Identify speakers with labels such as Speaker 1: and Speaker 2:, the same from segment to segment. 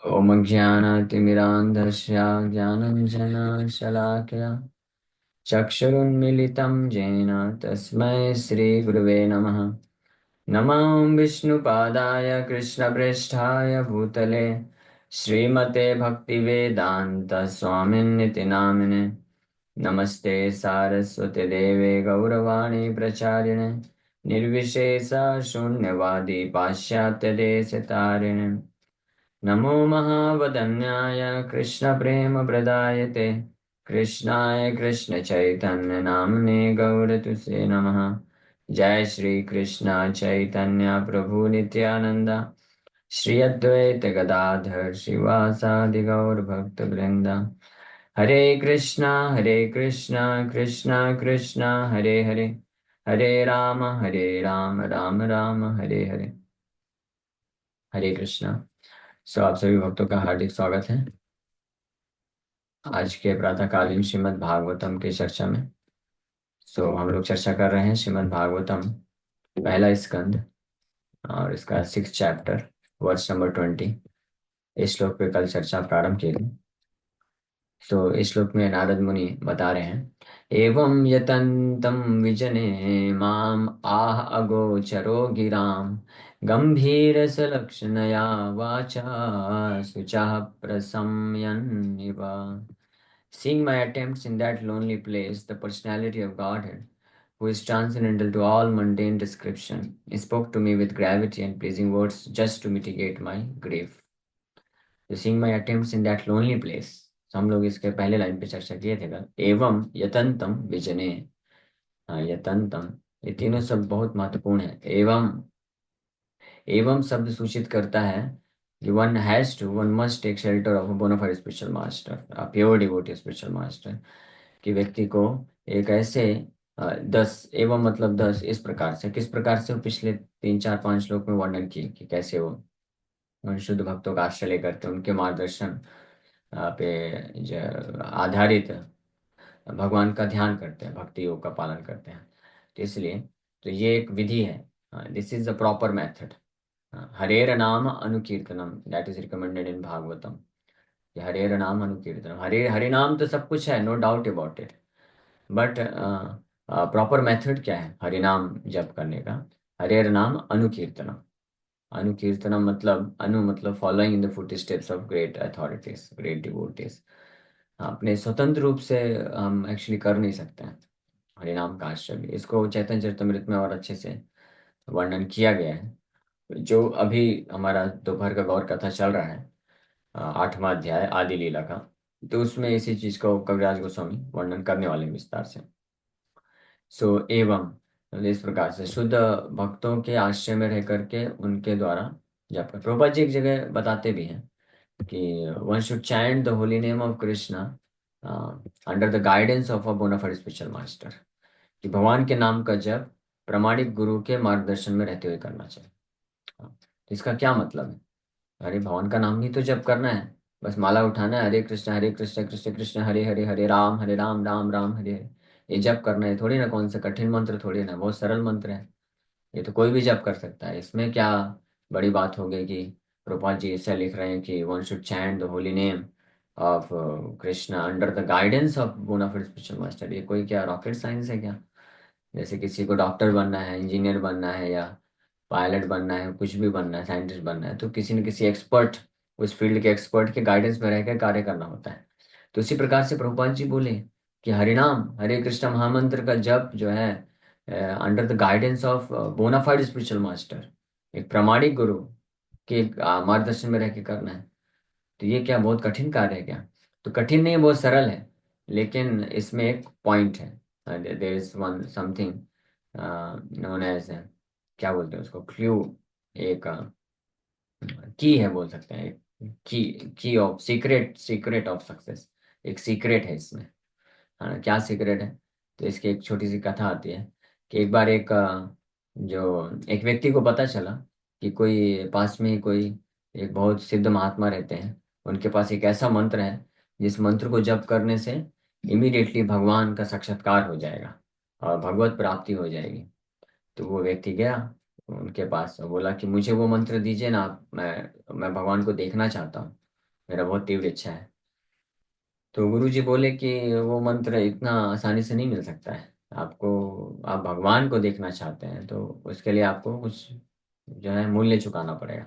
Speaker 1: ॐ ज्ञानातिमिरान्धस्य ज्ञानञ्जनशलाकया चक्षुरुन्मीलितं येन तस्मै श्रीगुरुवे नमः। नमः विष्णुपादाय कृष्णप्रेष्ठाय भूतले श्रीमते भक्तिवेदान्तस्वामिन्निति नामिने। नमस्ते सारस्वते देवे गौरवाणी प्रचारिणे निर्विशेष शून्यवादी पाश्चात्यदेशतारिणे। नमो महावदन्याय कृष्णप्रेमप्रदायते कृष्णाय कृष्णचैतन्यनाम्ने गौरतुसे नमः। जय श्री कृष्ण चैतन्य प्रभु नित्यानंद श्री अद्वैत गदाधर श्रीवासादि गौर भक्त वृंदा। हरे कृष्णा कृष्णा कृष्णा हरे हरे, हरे राम राम राम हरे हरे। हरे कृष्णा। आप सभी भक्तों का हार्दिक स्वागत है आज के प्रातःकालीन श्रीमद् भागवतम की चर्चा में। हम लोग चर्चा कर रहे हैं श्रीमद् भागवतम पहला स्कंद और इसका 6th चैप्टर, वर्स नंबर 20। इस श्लोक पे कल चर्चा प्रारंभ की थी। इस श्लोक में नारद मुनि बता रहे हैं, एवं यतन्तं विजने माम आह अगोचरो गिराम गंभीरसलक्षणया वाचा शुचः प्रशमयन्निव। Seeing my attempts in that lonely place, the personality of Godhead, who is transcendental to all mundane description, spoke to me with gravity and pleasing words just to mitigate my grief. So seeing my attempts in that lonely place, हम लोग इसके पहले line पे चर्चा किए थे कल। एवं यतंतम विजने। हाँ, यतंतम, ये तीनों शब्द बहुत महत्वपूर्ण है। एवं, एवं शब्द सूचित करता है कि one must take shelter of a bonafide spiritual master, a pure devotee spiritual master. कि व्यक्ति को एक ऐसे 10, एवं मतलब 10, इस प्रकार से, किस प्रकार से वो पिछले 3 4 5 श्लोक में वर्णन किए कि कैसे वो उन शुद्ध भक्तों का आश्रय करते हैं, उनके मार्गदर्शन पे आधारित भगवान का ध्यान करते हैं, भक्ति योग का पालन करते हैं। तो इसलिए तो ये एक विधि है, this is the proper method. हरेर नाम अनुकीर्तनम, that is recommended in Bhagavatam. हरेर नाम अनुकीर्तनम, हरे हरे नाम तो सब कुछ है, no doubt about it. But proper method क्या है हरिनाम जप करने का? हरेर नाम अनुकीर्तनम। अनुकीर्तनम मतलब, अनु मतलब following in the foot steps of great authorities, great devotees. अपने स्वतंत्र रूप से हम एक्चुअली कर नहीं सकते हैं हरिनाम का आश्रय। इसको चैतन्य चरितमृत में और अच्छे से वर्णन किया गया है। जो अभी हमारा दोपहर का गौर कथा चल रहा है, 8वां अध्याय आदि लीला का, तो उसमें इसी चीज को कविराज गोस्वामी वर्णन करने वाले हैं विस्तार से। एवं मतलब इस प्रकार से शुद्ध भक्तों के आश्रय में रह करके उनके द्वारा जप कर, प्रभुपाद जी एक जगह बताते भी हैं कि one should chant the holy name of Krishna under the guidance of a bonafide spiritual master. कि भगवान के नाम का जप प्रामाणिक गुरु के मार्गदर्शन में रहते हुए करना चाहिए। तो इसका क्या मतलब है? अरे भगवान का नाम ही तो जप करना है, बस माला उठाना है, हरे कृष्ण कृष्ण कृष्ण हरे हरे, हरे राम राम राम हरे हरे। ये जप करना है थोड़ी ना, कौन सा कठिन मंत्र थोड़ी ना, बहुत सरल मंत्र है। ये तो कोई भी जप कर सकता है, इसमें क्या बड़ी बात हो गई कि प्रभुपाद जी ऐसा लिख रहे हैं कि one should chant the holy name of Krishna under the guidance of bona fide spiritual master. ये कोई क्या रॉकेट साइंस है क्या? जैसे किसी को डॉक्टर बनना है, इंजीनियर बनना है, या पायलट बनना है, कुछ भी बनना है, साइंटिस्ट बनना है, तो किसी न किसी एक्सपर्ट, उस फील्ड के एक्सपर्ट के गाइडेंस में रहकर कार्य करना होता है। तो उसी प्रकार से प्रभुपाद जी बोले कि हरिनाम, हरे कृष्ण महामंत्र का जप जो है under the guidance of bona fide spiritual master, एक प्रामाणिक गुरु के मार्गदर्शन में रह के करना है। तो ये क्या बहुत कठिन कार्य है क्या? तो कठिन नहीं, बहुत सरल है। लेकिन इसमें एक पॉइंट है, there is one something known as, क्या बोलते हैं उसको, क्लू, एक की है बोल सकते हैं, एक की of secret, secret of success, एक सीक्रेट है इसमें। हाँ, क्या सीक्रेट है? तो इसकी एक छोटी सी कथा आती है कि एक बार जो एक व्यक्ति को पता चला कि कोई पास में ही कोई एक बहुत सिद्ध महात्मा रहते हैं, उनके पास एक ऐसा मंत्र है जिस मंत्र को जप करने से इमीडिएटली भगवान का साक्षात्कार हो जाएगा और भगवत प्राप्ति हो जाएगी। तो वो व्यक्ति गया उनके पास और बोला कि मुझे वो मंत्र दीजिए ना आप, मैं भगवान को देखना चाहता हूँ। मेरा बहुत तीव्र इच्छा है। तो गुरु जी बोले कि वो मंत्र इतना आसानी से नहीं मिल सकता है आपको। आप भगवान को देखना चाहते हैं तो उसके लिए आपको कुछ जो है मूल्य चुकाना पड़ेगा।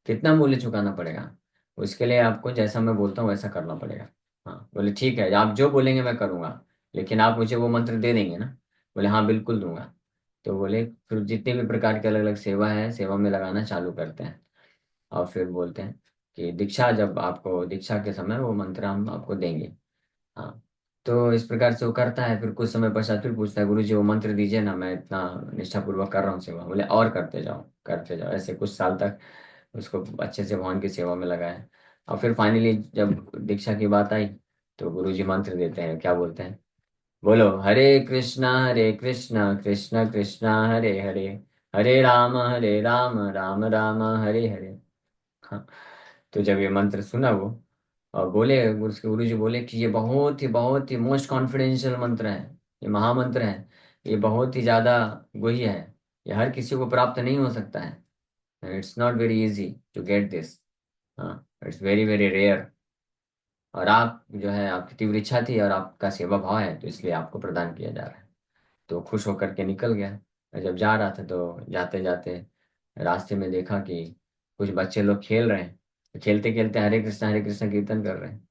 Speaker 1: कितना मूल्य चुकाना पड़ेगा? उसके लिए आपको जैसा मैं बोलता हूँ वैसा करना पड़ेगा। हाँ, बोले ठीक है, आप जो बोलेंगे मैं करूँगा, लेकिन आप मुझे वो मंत्र दे देंगे ना? बोले हाँ बिल्कुल दूंगा। तो बोले फिर जितने भी प्रकार की अलग अलग सेवा है, सेवा में लगाना चालू करते हैं। और फिर बोलते हैं कि दीक्षा, जब आपको दीक्षा के समय वो मंत्र हम आपको देंगे। हाँ। तो इस प्रकार से वो करता है। फिर कुछ समय पश्चात फिर पूछता है, गुरु जी वो मंत्र दीजिए ना, मैं इतना निष्ठापूर्वक कर रहा हूँ सेवा। बोले और करते जाओ करते जाओ। ऐसे कुछ साल तक उसको अच्छे से भगवान की सेवा में लगाया। और फिर फाइनली जब दीक्षा की बात आई तो गुरु जी मंत्र देते हैं। क्या बोलते हैं? बोलो, हरे कृष्णा कृष्ण कृष्ण हरे हरे, हरे राम राम राम हरे हरे। हाँ। तो जब ये मंत्र सुना वो, और बोले, उसके गुरु जी बोले कि ये बहुत ही मोस्ट कॉन्फिडेंशियल मंत्र है। ये महामंत्र है। ये बहुत ही ज्यादा गुह्य है। ये हर किसी को प्राप्त नहीं हो सकता है। It's not very easy to get this. हाँ, इट्स वेरी वेरी रेयर। और आप जो है, आपकी तीव्र इच्छा थी और आपका सेवा भाव है, तो इसलिए आपको प्रदान किया जा रहा है। तो खुश होकर के निकल गया। और जब जा रहा था तो जाते जाते रास्ते में देखा कि कुछ बच्चे लोग खेल रहे हैं। खेलते खेलते हरे कृष्णा कीर्तन कर रहे हैं।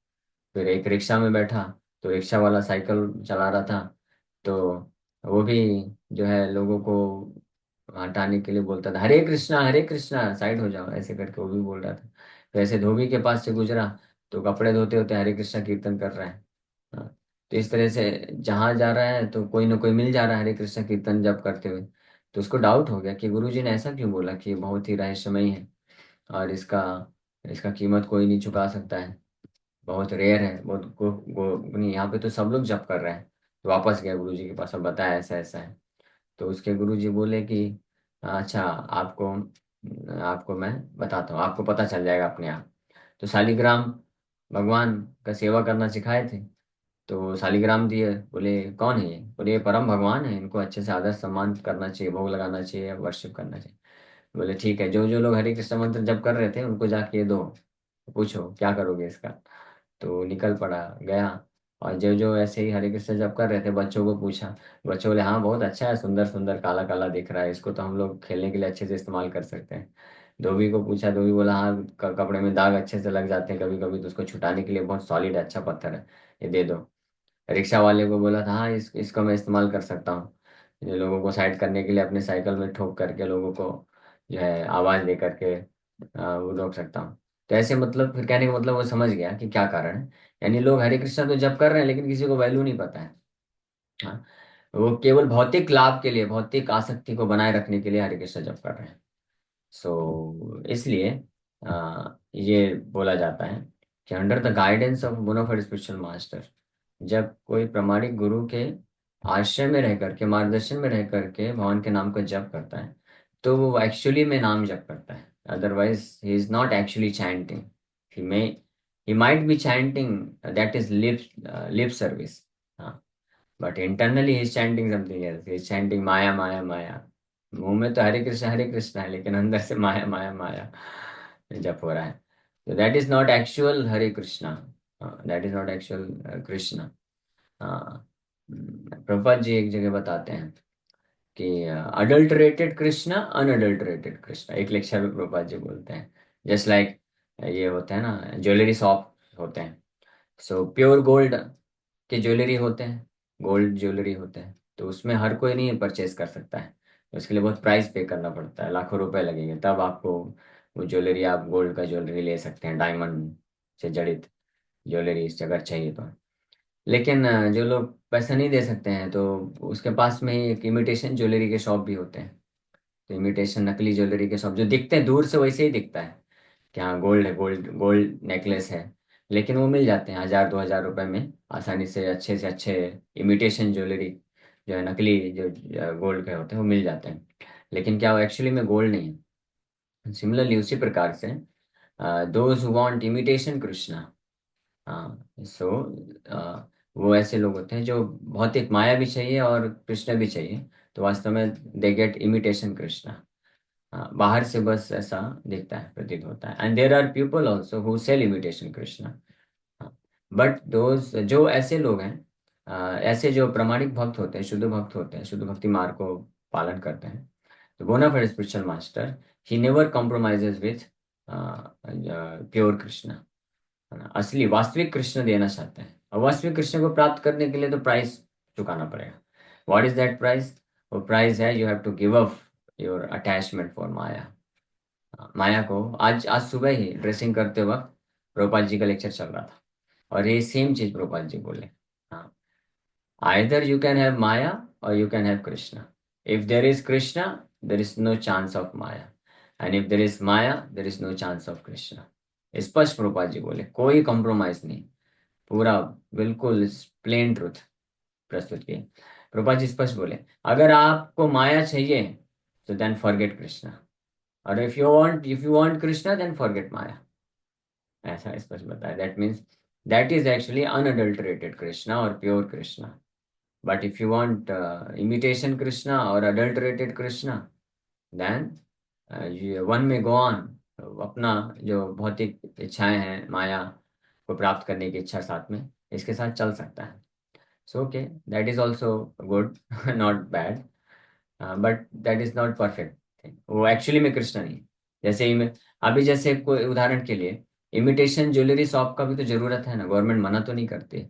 Speaker 1: फिर एक रिक्शा में बैठा, तो रिक्शा वाला साइकिल चला रहा था। तो वो भी जो है लोगों को हटाने के लिए बोलता था, हरे कृष्णा साइड हो जाओ, ऐसे करके वो भी बोल रहा था। तो ऐसे धोबी के पास से गुजरा, तो कपड़े धोते होते हरे कृष्णा कीर्तन कर रहा है। हाँ। तो इस तरह से जहाँ जा रहा है तो कोई ना कोई मिल जा रहा है हरे कृष्णा कीर्तन जब करते हुए। तो उसको डाउट हो गया कि गुरुजी ने ऐसा क्यों बोला कि ये बहुत ही रहस्यमयी है, और इसका इसका कीमत कोई नहीं चुका सकता है, बहुत रेयर है, बहुत नहीं, यहाँ पे तो सब लोग जप कर रहे हैं। तो वापस गया गुरुजी के पास और बताया ऐसा ऐसा है। तो उसके गुरुजी बोले कि अच्छा, आपको आपको मैं बताता हूँ, आपको पता चल जाएगा अपने आप। तो शालिग्राम भगवान का सेवा करना सिखाए थे। तो शालिग्राम दिए। बोले कौन है ये? बोले ये परम भगवान है, इनको अच्छे से आदर सम्मान करना चाहिए, भोग लगाना चाहिए, वर्शिप करना चाहिए। बोले ठीक है, जो जो लोग हरे कृष्ण मंत्र जप कर रहे थे उनको जाके ये दो, पूछो क्या करोगे इसका। तो निकल पड़ा, गया। और जो जो ऐसे ही हरे कृष्ण जप कर रहे थे बच्चों को पूछा। बच्चों बोले हाँ बहुत अच्छा है, सुंदर सुंदर काला काला दिख रहा है, इसको तो हम लोग खेलने के लिए अच्छे से इस्तेमाल कर सकते हैं। धोबी को पूछा, धोबी बोला हाँ कपड़े में दाग अच्छे से लग जाते हैं कभी कभी, तो उसको छुटाने के लिए बहुत सॉलिड अच्छा पत्थर है, ये दे दो। रिक्शा वाले को बोला था हाँ इसको मैं इस्तेमाल कर सकता हूँ, जो लोगों को साइड करने के लिए अपने साइकिल में ठोक करके लोगों को जो है आवाज दे करके वो रोक सकता हूँ। तो ऐसे मतलब फिर कहने का मतलब वो समझ गया कि क्या कारण है। यानी लोग हरे कृष्णा तो जप कर रहे हैं लेकिन किसी को वैल्यू नहीं पता है। हाँ, वो केवल भौतिक लाभ के लिए, भौतिक आसक्ति को बनाए रखने के लिए हरे कृष्णा जप कर रहे हैं। सो इसलिए ये बोला जाता है कि under the guidance of bona fide spiritual master, जब कोई प्रामाणिक गुरु के आश्रय में रह करके, मार्गदर्शन में रह करके भगवान के नाम का जप करता है, तो वो एक्चुअली में नाम जप करता है। Otherwise he is not actually chanting. He may he might be chanting, that is lip service. हाँ, but internally he is chanting something else, he is chanting maya maya maya. मुंह में तो हरे कृष्ण है, लेकिन अंदर से माया माया माया जप हो रहा है। तो that is not actual Hare Krishna, that is not actual Krishna. हाँ। प्रभुपाद जी एक जगह बताते हैं कि अडल्टरेटेड कृष्णा, अनअडल्टरेटेड कृष्णा, एक लेक्चर में प्रभुपाद जी बोलते हैं। जस्ट लाइक ये होता है ना, ज्वेलरी शॉप होते हैं। सो प्योर गोल्ड के ज्वेलरी होते हैं, गोल्ड ज्वेलरी होते हैं, तो उसमें हर कोई नहीं परचेज कर सकता है। उसके लिए बहुत प्राइस पे करना पड़ता है, लाखों रुपए लगेंगे, तब आपको वो ज्वेलरी, आप गोल्ड का ज्वेलरी ले सकते हैं, डायमंड से जड़ित ज्वेलरी अगर चाहिए तो। लेकिन जो लोग पैसा नहीं दे सकते हैं तो उसके पास में ही एक इमिटेशन ज्वेलरी के शॉप भी होते हैं। तो इमिटेशन नकली ज्वेलरी के शॉप जो दिखते हैं दूर से वैसे ही दिखता है कि हाँ गोल्ड है, गोल्ड गोल्ड नेकलेस है, लेकिन वो मिल जाते हैं 1,000 2,000 रुपए में आसानी से अच्छे इमिटेशन ज्वेलरी, जो है नकली जो गोल्ड के होते हैं वो मिल जाते हैं। लेकिन क्या वो एक्चुअली में गोल्ड नहीं है। सिमिलरली उसी प्रकार से those who want imitation Krishna, हाँ सो वो ऐसे लोग होते हैं जो भौतिक माया भी चाहिए और कृष्ण भी चाहिए, तो वास्तव में दे गेट इमिटेशन कृष्णा। हाँ, बाहर से बस ऐसा दिखता है, प्रतीत होता है। And there are people also who sell imitation Krishna. But those जो ऐसे लोग हैं, ऐसे जो प्रामाणिक भक्त होते हैं, शुद्ध भक्त होते हैं, शुद्ध भक्ति मार्ग को पालन करते हैं, तो bona fide spiritual master, he never compromises with pure Krishna, है ना, असली वास्तविक कृष्ण देना चाहते हैं। और वास्तविक कृष्ण को प्राप्त करने के लिए तो प्राइस चुकाना पड़ेगा। What is that price? वो प्राइस है, you have to give up your attachment for maya. माया को, आज आज सुबह ही ड्रेसिंग करते वक्त प्रभुपाद जी का लेक्चर चल रहा था, और ये सेम चीज प्रभुपाद जी बोले। हाँ, either you can have maya और you can have Krishna. If there is Krishna, there is no chance of maya, and if there is maya, there is no chance of Krishna. स्पष्ट प्रभुपाद जी बोले, कोई कॉम्प्रोमाइज नहीं, पूरा बिल्कुल प्लेन ट्रुथ प्रस्तुत किए। प्रभुपाद जी स्पष्ट बोले, अगर आपको माया चाहिए तो देन फॉरगेट कृष्णा, और if you want Krishna then forget maya. ऐसा स्पष्ट बताया। That means that is actually unadulterated Krishna और pure Krishna. But if you want imitation Krishna और अडल्टरेटेड कृष्णा, देन वन में गो ऑन, अपना जो भौतिक इच्छाएं हैं, माया को प्राप्त करने की इच्छा साथ में, इसके साथ चल सकता है। So okay, that is also good, not bad, but that is not perfect. वो एक्चुअली में कृष्ण नहीं। जैसे ही में, अभी जैसे कोई उदाहरण के लिए, इमिटेशन ज्वेलरी शॉप का भी तो जरूरत है ना, गवर्नमेंट मना तो नहीं करती।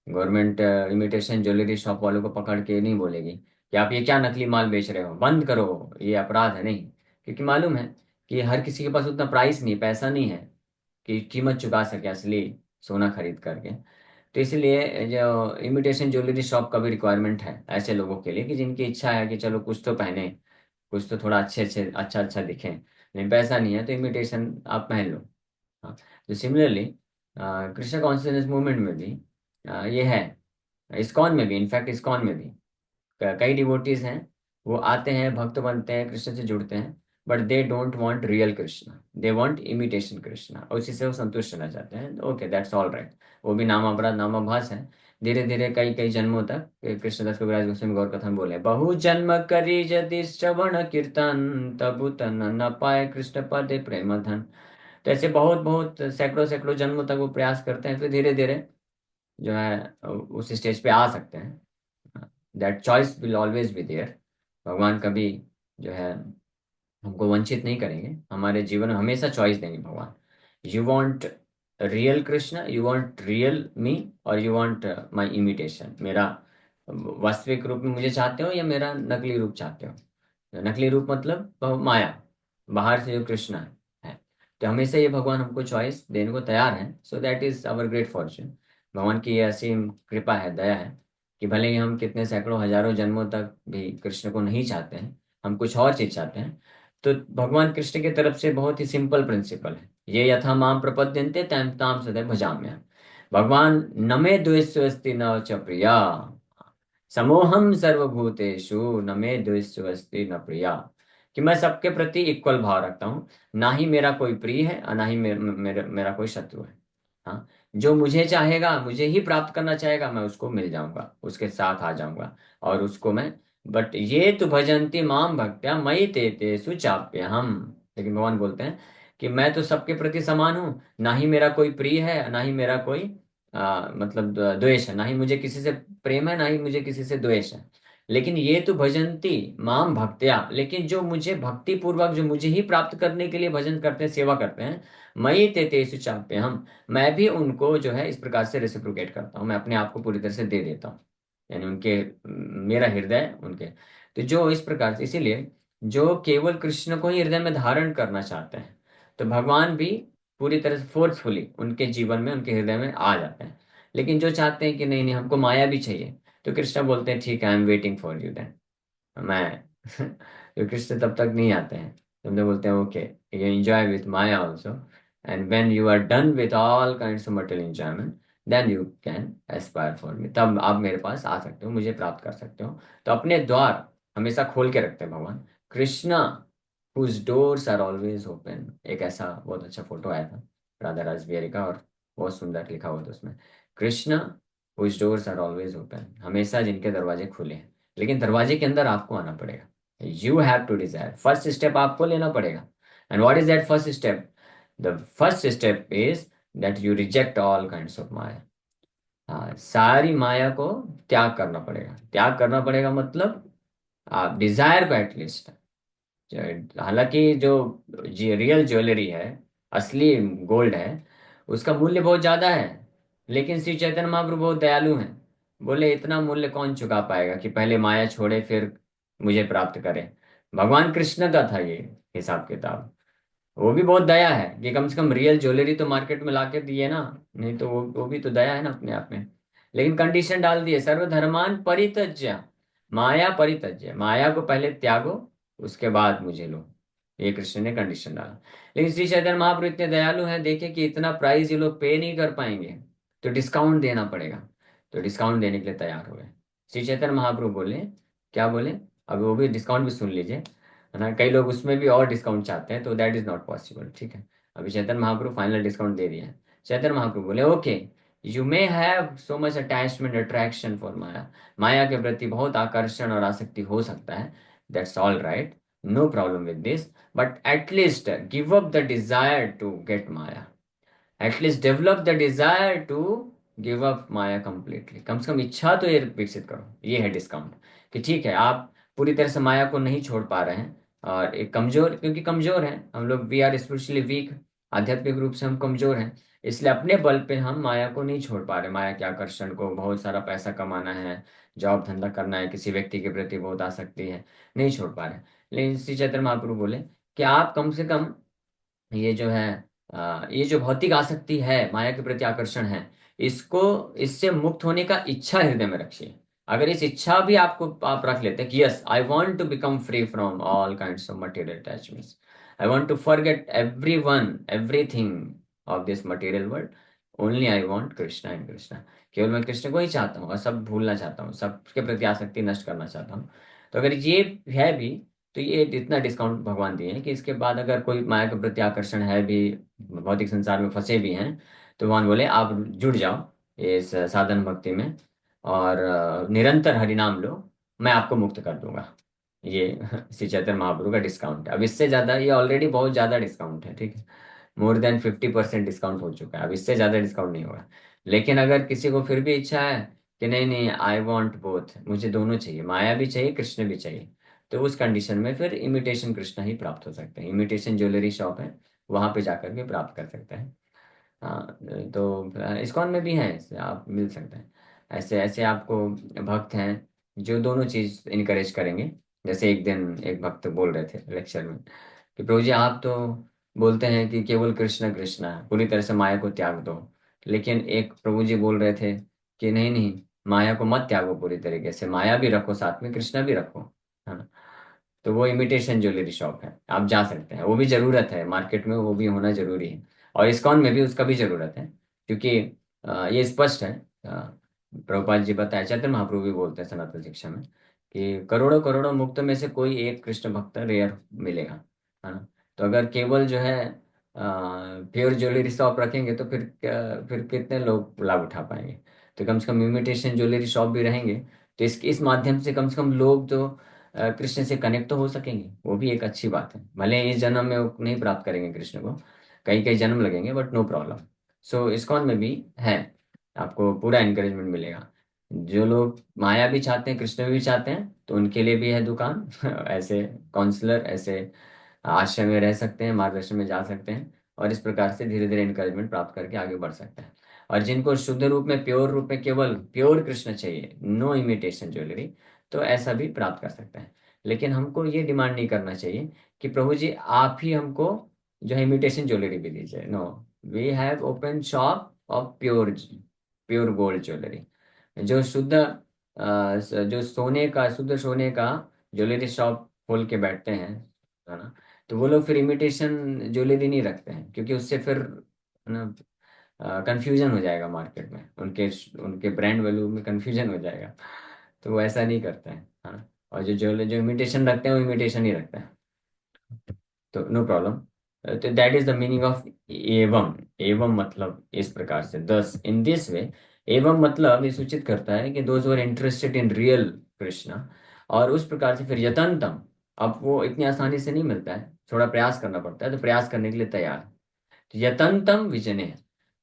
Speaker 1: गवर्नमेंट इमिटेशन ज्वेलरी शॉप वालों को पकड़ के नहीं बोलेगी कि आप ये क्या नकली माल बेच रहे हो, बंद करो, ये अपराध है, नहीं। क्योंकि मालूम है कि हर किसी के पास उतना प्राइस नहीं, पैसा नहीं है कि कीमत चुका सके असली सोना खरीद करके। तो इसलिए जो इमिटेशन ज्वेलरी शॉप का भी रिक्वायरमेंट है ऐसे लोगों के लिए, कि जिनकी इच्छा है कि चलो कुछ तो पहने, कुछ तो थोड़ा अच्छे अच्छे अच्छा अच्छा दिखे, लेकिन पैसा नहीं है, तो इमिटेशन आप पहन लो। हाँ, तो सिमिलरली कृष्ण कॉन्शियसनेस मूवमेंट में भी ये है, इस्कॉन में भी, इनफैक्ट इस्कॉन में भी कई डिवोटीज हैं, वो आते हैं, भक्त बनते हैं, कृष्ण से जुड़ते हैं, but they don't want real Krishna, they want imitation Krishna, और उसी से वो संतुष्ट रहना चाहते हैं। Okay, that's all right. वो भी नामापराध नामाभास है। धीरे धीरे कई कई जन्मों तक कृष्णदास कविराज गोस्वामी गौर कथन में बोले, बहु जन्म करी यदि श्रवण कीर्तन, तबु तन न पाए कृष्ण पदे प्रेम धन। तो ऐसे बहुत बहुत सैकड़ों सैकड़ों जन्मों तक वो प्रयास करते हैं, फिर धीरे धीरे जो है उस स्टेज पे आ सकते हैं। That choice will always be there. भगवान कभी जो है हमको वंचित नहीं करेंगे, हमारे जीवन में हमेशा चॉइस देंगे भगवान। You want real Krishna, you want real me, और यू वांट माय इमिटेशन, मेरा वास्तविक रूप में मुझे चाहते हो या मेरा नकली रूप चाहते हो। नकली रूप मतलब माया, बाहर से जो कृष्ण है। तो हमेशा ये भगवान हमको चॉइस देने को तैयार है। So that is our great fortune. भगवान की ये असीम कृपा है, दया है, कि भले ही हम कितने सैकड़ों हजारों जन्मों तक भी कृष्ण को नहीं चाहते हैं, हम कुछ और चीज चाहते हैं, तो भगवान कृष्ण की तरफ से बहुत ही सिंपल प्रिंसिपल है, ये यथा माम प्रपद्यन्ते तम ताम सदैव भजाम्यहम्। भगवान, न मे द्वेष्यस्ति न च प्रिया, समोहम सर्वभूतेषु न मे द्वेष्यस्ति न प्रिया। कि मैं सबके प्रति इक्वल भाव रखता हूँ, ना ही मेरा कोई प्रिय है और ना ही मेरा कोई शत्रु है। हाँ, जो मुझे चाहेगा, मुझे ही प्राप्त करना चाहेगा, मैं उसको मिल जाऊंगा, उसके साथ आ जाऊंगा, और उसको मैं, बट ये तो भजन्ति माम भक्त्या मयि ते तेषु चाप्य हम। लेकिन भगवान बोलते हैं कि मैं तो सबके प्रति समान हूँ, ना ही मेरा कोई प्रिय है, ना ही मेरा कोई मतलब द्वेष है, ना ही मुझे किसी से प्रेम है, ना ही मुझे किसी से द्वेष है। लेकिन ये तो भजन्ति माम भक्त्या, लेकिन जो मुझे भक्ति पूर्वक, जो मुझे ही प्राप्त करने के लिए भजन करते हैं, सेवा करते हैं, मयि ते तेषु चाप्य हम, मैं भी उनको जो है इस प्रकार से रेसिप्रोकेट करता हूँ, मैं अपने आप को पूरी तरह से दे देता हूँ। यानी उनके, मेरा हृदय उनके। तो जो इस प्रकार से, इसीलिए जो केवल कृष्ण को ही हृदय में धारण करना चाहते हैं, तो भगवान भी पूरी तरह से फोर्सफुली उनके जीवन में, उनके हृदय में आ जाते हैं। लेकिन जो चाहते हैं कि नहीं नहीं हमको माया भी चाहिए, तो कृष्ण बोलते हैं ठीक है, I am waiting for you then. मैं तो कृष्ण तब तक नहीं आते हैं, तुमने बोलते हैं okay, you enjoy with maya also, and when you are done with all kinds of material enjoyment, then you can aspire for me, तब आप मेरे पास आ सकते हो, मुझे प्राप्त कर सकते हो। तो अपने द्वार हमेशा खोल के रखते हैं भगवान Krishna, whose doors are always open। एक ऐसा बहुत अच्छा फोटो आया था राधा रासबिहारी का, और बहुत सुंदर लिखा हुआ था उसमें, Krishna whose doors are always open, हमेशा जिनके दरवाजे खुले हैं, लेकिन दरवाजे के अंदर आपको आना पड़ेगा। You have to desire, first step आपको लेना पड़ेगा। And what is that first step? The first step is that you reject all kinds of maya. हाँ, सारी माया को त्याग करना पड़ेगा। त्याग करना पड़ेगा मतलब आप डिजायर को एटलीस्ट, हालांकि जो रियल ज्वेलरी है, असली गोल्ड है, उसका मूल्य बहुत ज्यादा है। लेकिन श्री चैतन्य महाप्रभु बहुत दयालु हैं। बोले इतना मूल्य कौन चुका पाएगा कि पहले माया छोड़े फिर मुझे प्राप्त करे। भगवान कृष्ण का था ये हिसाब किताब। वो भी बहुत दया है कि कम से कम रियल ज्वेलरी तो मार्केट में लाके दिए ना। नहीं तो वो भी तो दया है ना अपने आप में। लेकिन कंडीशन डाल दिए, सर्वधर्मान परित्यज्य माया परित्यज्य, माया को पहले त्यागो, उसके बाद मुझे लो। ये कृष्ण ने कंडीशन डाला। लेकिन श्री चैतन्य महाप्रभु इतने दयालु हैं, देखे कि इतना प्राइस ये लोग पे नहीं कर पाएंगे, तो डिस्काउंट देना पड़ेगा। तो डिस्काउंट देने के लिए तैयार हो गए। श्री चैतन्य महाप्रभु बोले, क्या बोले? अब वो भी डिस्काउंट भी सुन लीजिए, है ना। कई लोग उसमें भी और डिस्काउंट चाहते हैं, तो दैट इज नॉट पॉसिबल, ठीक है। अभी चैतन्य महाप्रभु फाइनल डिस्काउंट दे दिया है। चैतन्य महाप्रभु बोले, okay, you may have so much attachment attraction for maya, माया के प्रति बहुत आकर्षण और आसक्ति हो सकता है, that's all right, no problem with this, but at least give up the desire to get maya, at least develop the desire to give up maya completely. कम से कम इच्छा तो ये विकसित करो। ये है डिस्काउंट, कि ठीक है आप पूरी तरह से माया को नहीं छोड़ पा रहे हैं, और एक कमजोर, क्योंकि कमजोर हैं हम लोग, वी आर स्पिरिचुअली वीक, आध्यात्मिक रूप से हम कमजोर हैं, इसलिए अपने बल पे हम माया को नहीं छोड़ पा रहे। माया के आकर्षण को, बहुत सारा पैसा कमाना है, जॉब धंधा करना है, किसी व्यक्ति के प्रति बहुत आसक्ति है, नहीं छोड़ पा रहे। लेकिन श्री चैतन्य महाप्रभु बोले कि आप कम से कम ये जो है, ये जो भौतिक आसक्ति है, माया के प्रति आकर्षण है, इसको, इससे मुक्त होने का इच्छा हृदय में रखिए। अगर इस इच्छा भी आपको आप रख लेते हैं कि yes I want to become free from all kinds of material attachments, I want to forget everyone everything of this material world, only I want Krishna and Krishna, केवल मैं कृष्ण को ही चाहता हूँ और सब भूलना चाहता हूँ, सबके प्रति आसक्ति नष्ट करना चाहता हूँ। तो अगर ये है भी, तो ये इतना डिस्काउंट भगवान दिए हैं कि इसके बाद अगर कोई माया के प्रति आकर्षण है भी, भौतिक संसार में फंसे भी हैं, तो भगवान बोले आप जुड़ जाओ इस साधन भक्ति में, और निरंतर हरिनाम लो, मैं आपको मुक्त कर दूंगा। ये श्री चैतन्य महाप्रभु का डिस्काउंट है। अब इससे ज्यादा, ये ऑलरेडी बहुत ज्यादा डिस्काउंट है, ठीक है, मोर देन 50% डिस्काउंट हो चुका है, अब इससे ज्यादा डिस्काउंट नहीं होगा। लेकिन अगर किसी को फिर भी इच्छा है कि नहीं नहीं आई वॉन्ट बोथ, मुझे दोनों चाहिए, माया भी चाहिए कृष्ण भी चाहिए, तो उस कंडीशन में फिर इमिटेशन कृष्णा ही प्राप्त हो सकते हैं। इमिटेशन ज्वेलरी शॉप है, वहां पे जाकर के प्राप्त कर सकते हैं। हाँ, तो इस्कॉन में भी है, इससे आप मिल सकते हैं। ऐसे ऐसे आपको भक्त हैं जो दोनों चीज इनकरेज करेंगे। जैसे एक दिन एक भक्त बोल रहे थे लेक्चर में कि प्रभु जी आप तो बोलते हैं कि केवल कृष्ण कृष्ण है, पूरी तरह से माया को त्याग दो। लेकिन एक प्रभु जी बोल रहे थे कि नहीं नहीं, माया को मत त्यागो पूरी तरीके से, माया भी रखो साथ में, कृष्ण भी रखो, है ना। तो वो इमिटेशन ज्वेलरी शॉप है, आप जा सकते हैं, वो भी जरूरत है मार्केट में, वो भी होना जरूरी है। और इस्कॉन में भी उसका भी जरूरत है, क्योंकि ये स्पष्ट है। प्रभुपाद जी बताए, चैतन्य महाप्रभु भी बोलते हैं सनातन शिक्षा में कि करोड़ों करोड़ों मुक्त में से कोई एक कृष्ण भक्त रेयर मिलेगा, है ना। तो अगर केवल जो है प्योर ज्वेलरी शॉप रखेंगे, तो फिर कितने लोग लाभ उठा पाएंगे। तो कम से कम इमिटेशन ज्वेलरी शॉप भी रहेंगे, तो इस माध्यम से कम से कम लोग जो कृष्ण से कनेक्ट तो हो सकेंगे, वो भी एक अच्छी बात है। भले इस जन्म में वो नहीं प्राप्त करेंगे कृष्ण को, कई कई जन्म लगेंगे, but no problem. So ISKCON में भी है, आपको पूरा एनकरेजमेंट मिलेगा। जो लोग माया भी चाहते हैं कृष्ण भी चाहते हैं, तो उनके लिए भी है दुकान ऐसे काउंसलर, ऐसे आश्रम में रह सकते हैं, मार्गदर्शन में जा सकते हैं, और इस प्रकार से धीरे धीरे एनकरेजमेंट प्राप्त करके आगे बढ़ सकते हैं। और जिनको शुद्ध रूप में, प्योर रूप में, केवल प्योर कृष्ण चाहिए, नो इमिटेशन ज्वेलरी, तो ऐसा भी प्राप्त कर सकते हैं। लेकिन हमको ये डिमांड नहीं करना चाहिए कि प्रभु जी आप ही हमको जो है इमिटेशन ज्वेलरी भी दीजिए। No, we have open shop of pure pure gold jewellery. जो शुद्ध जो सोने का, शुद्ध सोने का ज्वेलरी शॉप खोल के बैठते हैं, है ना, तो वो लोग फिर इमिटेशन ज्वेलरी नहीं रखते हैं, क्योंकि उससे फिर ना कंफ्यूजन हो जाएगा मार्केट में, उनके उनके ब्रांड वैल्यू में कंफ्यूजन हो जाएगा। तो वो ऐसा नहीं करते हैं, हाँ। और जो इमिटेशन रखते हैं वो इमिटेशन ही रखते हैं, तो नो प्रॉब्लम। तो that is the meaning of एवं। एवं मतलब इस प्रकार से, दस इन दिस वे। एवं मतलब ये सूचित करता है कि those were interested in real Krishna, और उस प्रकार से फिर यतंतम, अब वो इतनी आसानी से नहीं मिलता है, थोड़ा प्रयास करना पड़ता है, तो प्रयास करने के लिए तैयार है। तो यतंतम विजने।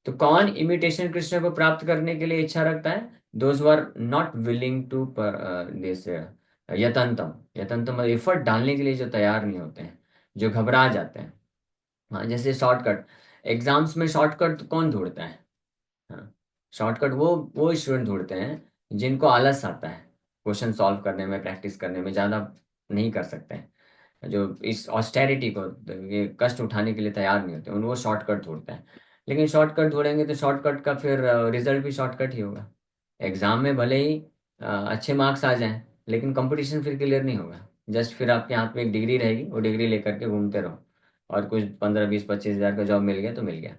Speaker 1: तो कौन इमिटेशन कृष्ण को प्राप्त करने के लिए इच्छा रखता है? Those are not willing to this यतंतम। यतंतम एफर्ट डालने के लिए जो तैयार नहीं होते हैं, जो घबरा जाते हैं। हाँ, जैसे शॉर्टकट, एग्जाम्स में शॉर्टकट कौन ढूंढता है? हाँ, शॉर्टकट वो स्टूडेंट ढूंढते हैं जिनको आलस आता है, क्वेश्चन सॉल्व करने में, प्रैक्टिस करने में, ज़्यादा नहीं कर सकते हैं, जो इस ऑस्टेरिटी को, ये कष्ट उठाने के लिए तैयार नहीं होते, उन वो शॉर्टकट ढूंढते हैं। लेकिन शॉर्टकट ढूंढेंगे तो शॉर्टकट का फिर रिजल्ट भी शॉर्टकट ही होगा। एग्जाम में भले ही अच्छे मार्क्स आ जाएं, लेकिन कंपटीशन फिर क्लियर नहीं होगा। जस्ट फिर आपके हाथ में एक डिग्री रहेगी, वो डिग्री लेकर के घूमते रहो, और कुछ 15 20 25 हज़ार का जॉब मिल गया तो मिल गया,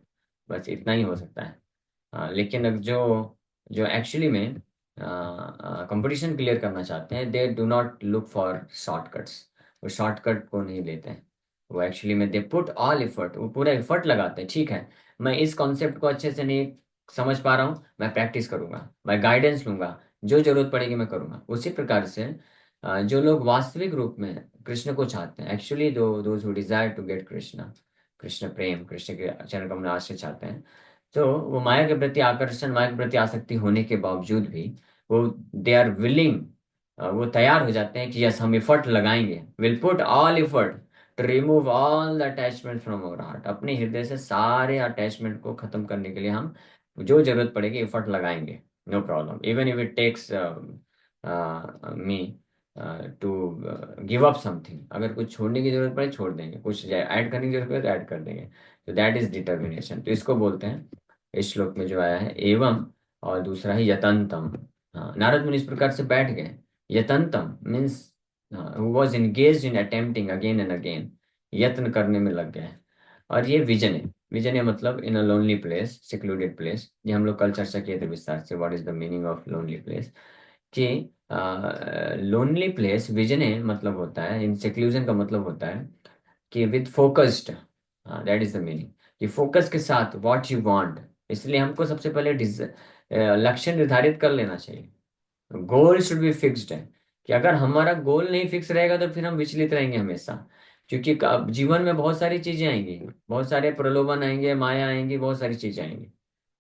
Speaker 1: बस इतना ही हो सकता है। लेकिन अब जो जो एक्चुअली में कंपटीशन क्लियर करना चाहते हैं, they do not look for shortcuts. वो शॉर्टकट को नहीं लेते हैं, वो एक्चुअली में दे पुट ऑल एफर्ट, वो पूरा एफर्ट लगाते हैं। ठीक है, मैं इस कॉन्सेप्ट को अच्छे से नहीं समझ पा रहा हूँ, मैं प्रैक्टिस करूंगा, मैं गाइडेंस लूंगा, जो जरूरत पड़ेगी मैं करूंगा। उसी प्रकार से जो लोग वास्तविक रूप में कृष्ण को चाहते हैं, actually those who desire to get Krishna, Krishna प्रेम, कृष्ण के चरण कमल आश्रय चाहते हैं, तो वो माया के प्रति आकर्षण, माया के प्रति आसक्ति होने के बावजूद भी वो दे आर विलिंग, वो तैयार हो जाते हैं कि यस हम एफर्ट लगाएंगे, will put all effort to remove all the attachment from our heart. अपने हृदय से सारे अटैचमेंट को खत्म करने के लिए हम जो जरूरत पड़ेगी एफर्ट लगाएंगे, no problem, even if it takes me to give up something. अगर कुछ छोड़ने की जरूरत पड़े छोड़ देंगे, कुछ ऐड करने की जरूरत पड़े तो ऐड कर देंगे। तो दैट इज डिटर्मिनेशन। तो इसको बोलते हैं, इस श्लोक में जो आया है एवं, और दूसरा है यतंतम। हाँ, नारद मुनि इस प्रकार से बैठ गए। यतंतम means who was engage in attempting again and again, यत्न करने में लग गए। और ये विजन है, विजन है मतलब in a lonely place, secluded place. ये हम लोग कल चर्चा किए थे विस्तार से, what is the meaning of lonely place. कि लोनली प्लेस, विजन है मतलब होता है, इन सेक्लूजन का मतलब होता है कि with focused, that is the meaning, कि फोकस के साथ व्हाट यू वांट। इसलिए हमको सबसे पहले लक्ष्य निर्धारित कर लेना चाहिए। गोल शुड बी फिक्स्ड है, कि अगर हमारा गोल नहीं फिक्स रहेगा तो फिर हम विचलित रहेंगे हमेशा। क्योंकि जीवन में बहुत सारी चीजें आएंगी, बहुत सारे प्रलोभन आएंगे, माया आएंगी, बहुत सारी चीजें आएंगी।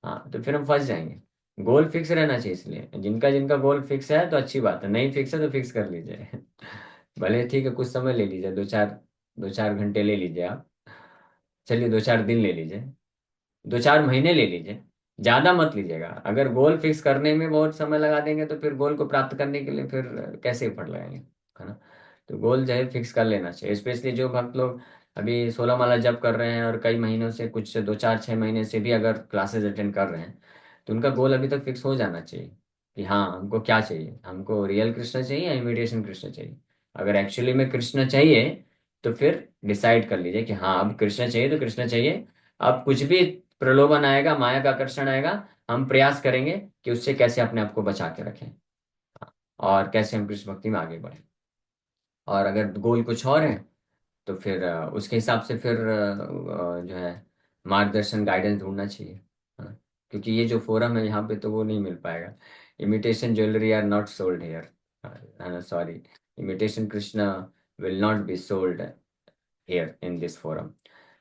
Speaker 1: हाँ, तो फिर हम फंस जाएंगे। गोल फिक्स रहना चाहिए, इसलिए जिनका जिनका गोल फिक्स है तो अच्छी बात है, नहीं फिक्स है तो फिक्स कर लीजिए। भले ठीक है, कुछ समय ले लीजिए, 2 4 घंटे ले लीजिए आप, चलिए 2 4 दिन ले लीजिए, 2 4 महीने ले लीजिए, ज्यादा मत लीजिएगा। अगर गोल फिक्स करने में बहुत समय लगा देंगे तो फिर गोल को प्राप्त करने के लिए फिर कैसे एफर्ट लगाएंगे, है ना? तो गोल जो है फिक्स कर लेना चाहिए, स्पेशली जो भक्त लोग अभी 16 माला जप कर रहे हैं और कई महीनों से, कुछ 2 4 6 महीने से भी अगर क्लासेस अटेंड कर रहे हैं, तो उनका गोल अभी तक फिक्स हो जाना चाहिए कि हाँ हमको क्या चाहिए, हमको रियल कृष्ण चाहिए या इमिटेशन कृष्ण चाहिए। अगर एक्चुअली में कृष्ण चाहिए तो फिर डिसाइड कर लीजिए कि हाँ अब कृष्ण चाहिए तो कृष्ण चाहिए। अब कुछ भी प्रलोभन आएगा, माया का आकर्षण आएगा, हम प्रयास करेंगे कि उससे कैसे अपने आप को बचा के रखें, और कैसे हम कृष्ण भक्ति में आगे बढ़ें। और अगर गोल कुछ और है तो फिर उसके हिसाब से फिर जो है मार्गदर्शन, गाइडेंस ढूंढना चाहिए। हाँ, क्योंकि ये जो फोरम है यहाँ पे तो वो नहीं मिल पाएगा। Imitation jewellery are not sold here, sorry, imitation Krishna will not be sold here in this forum.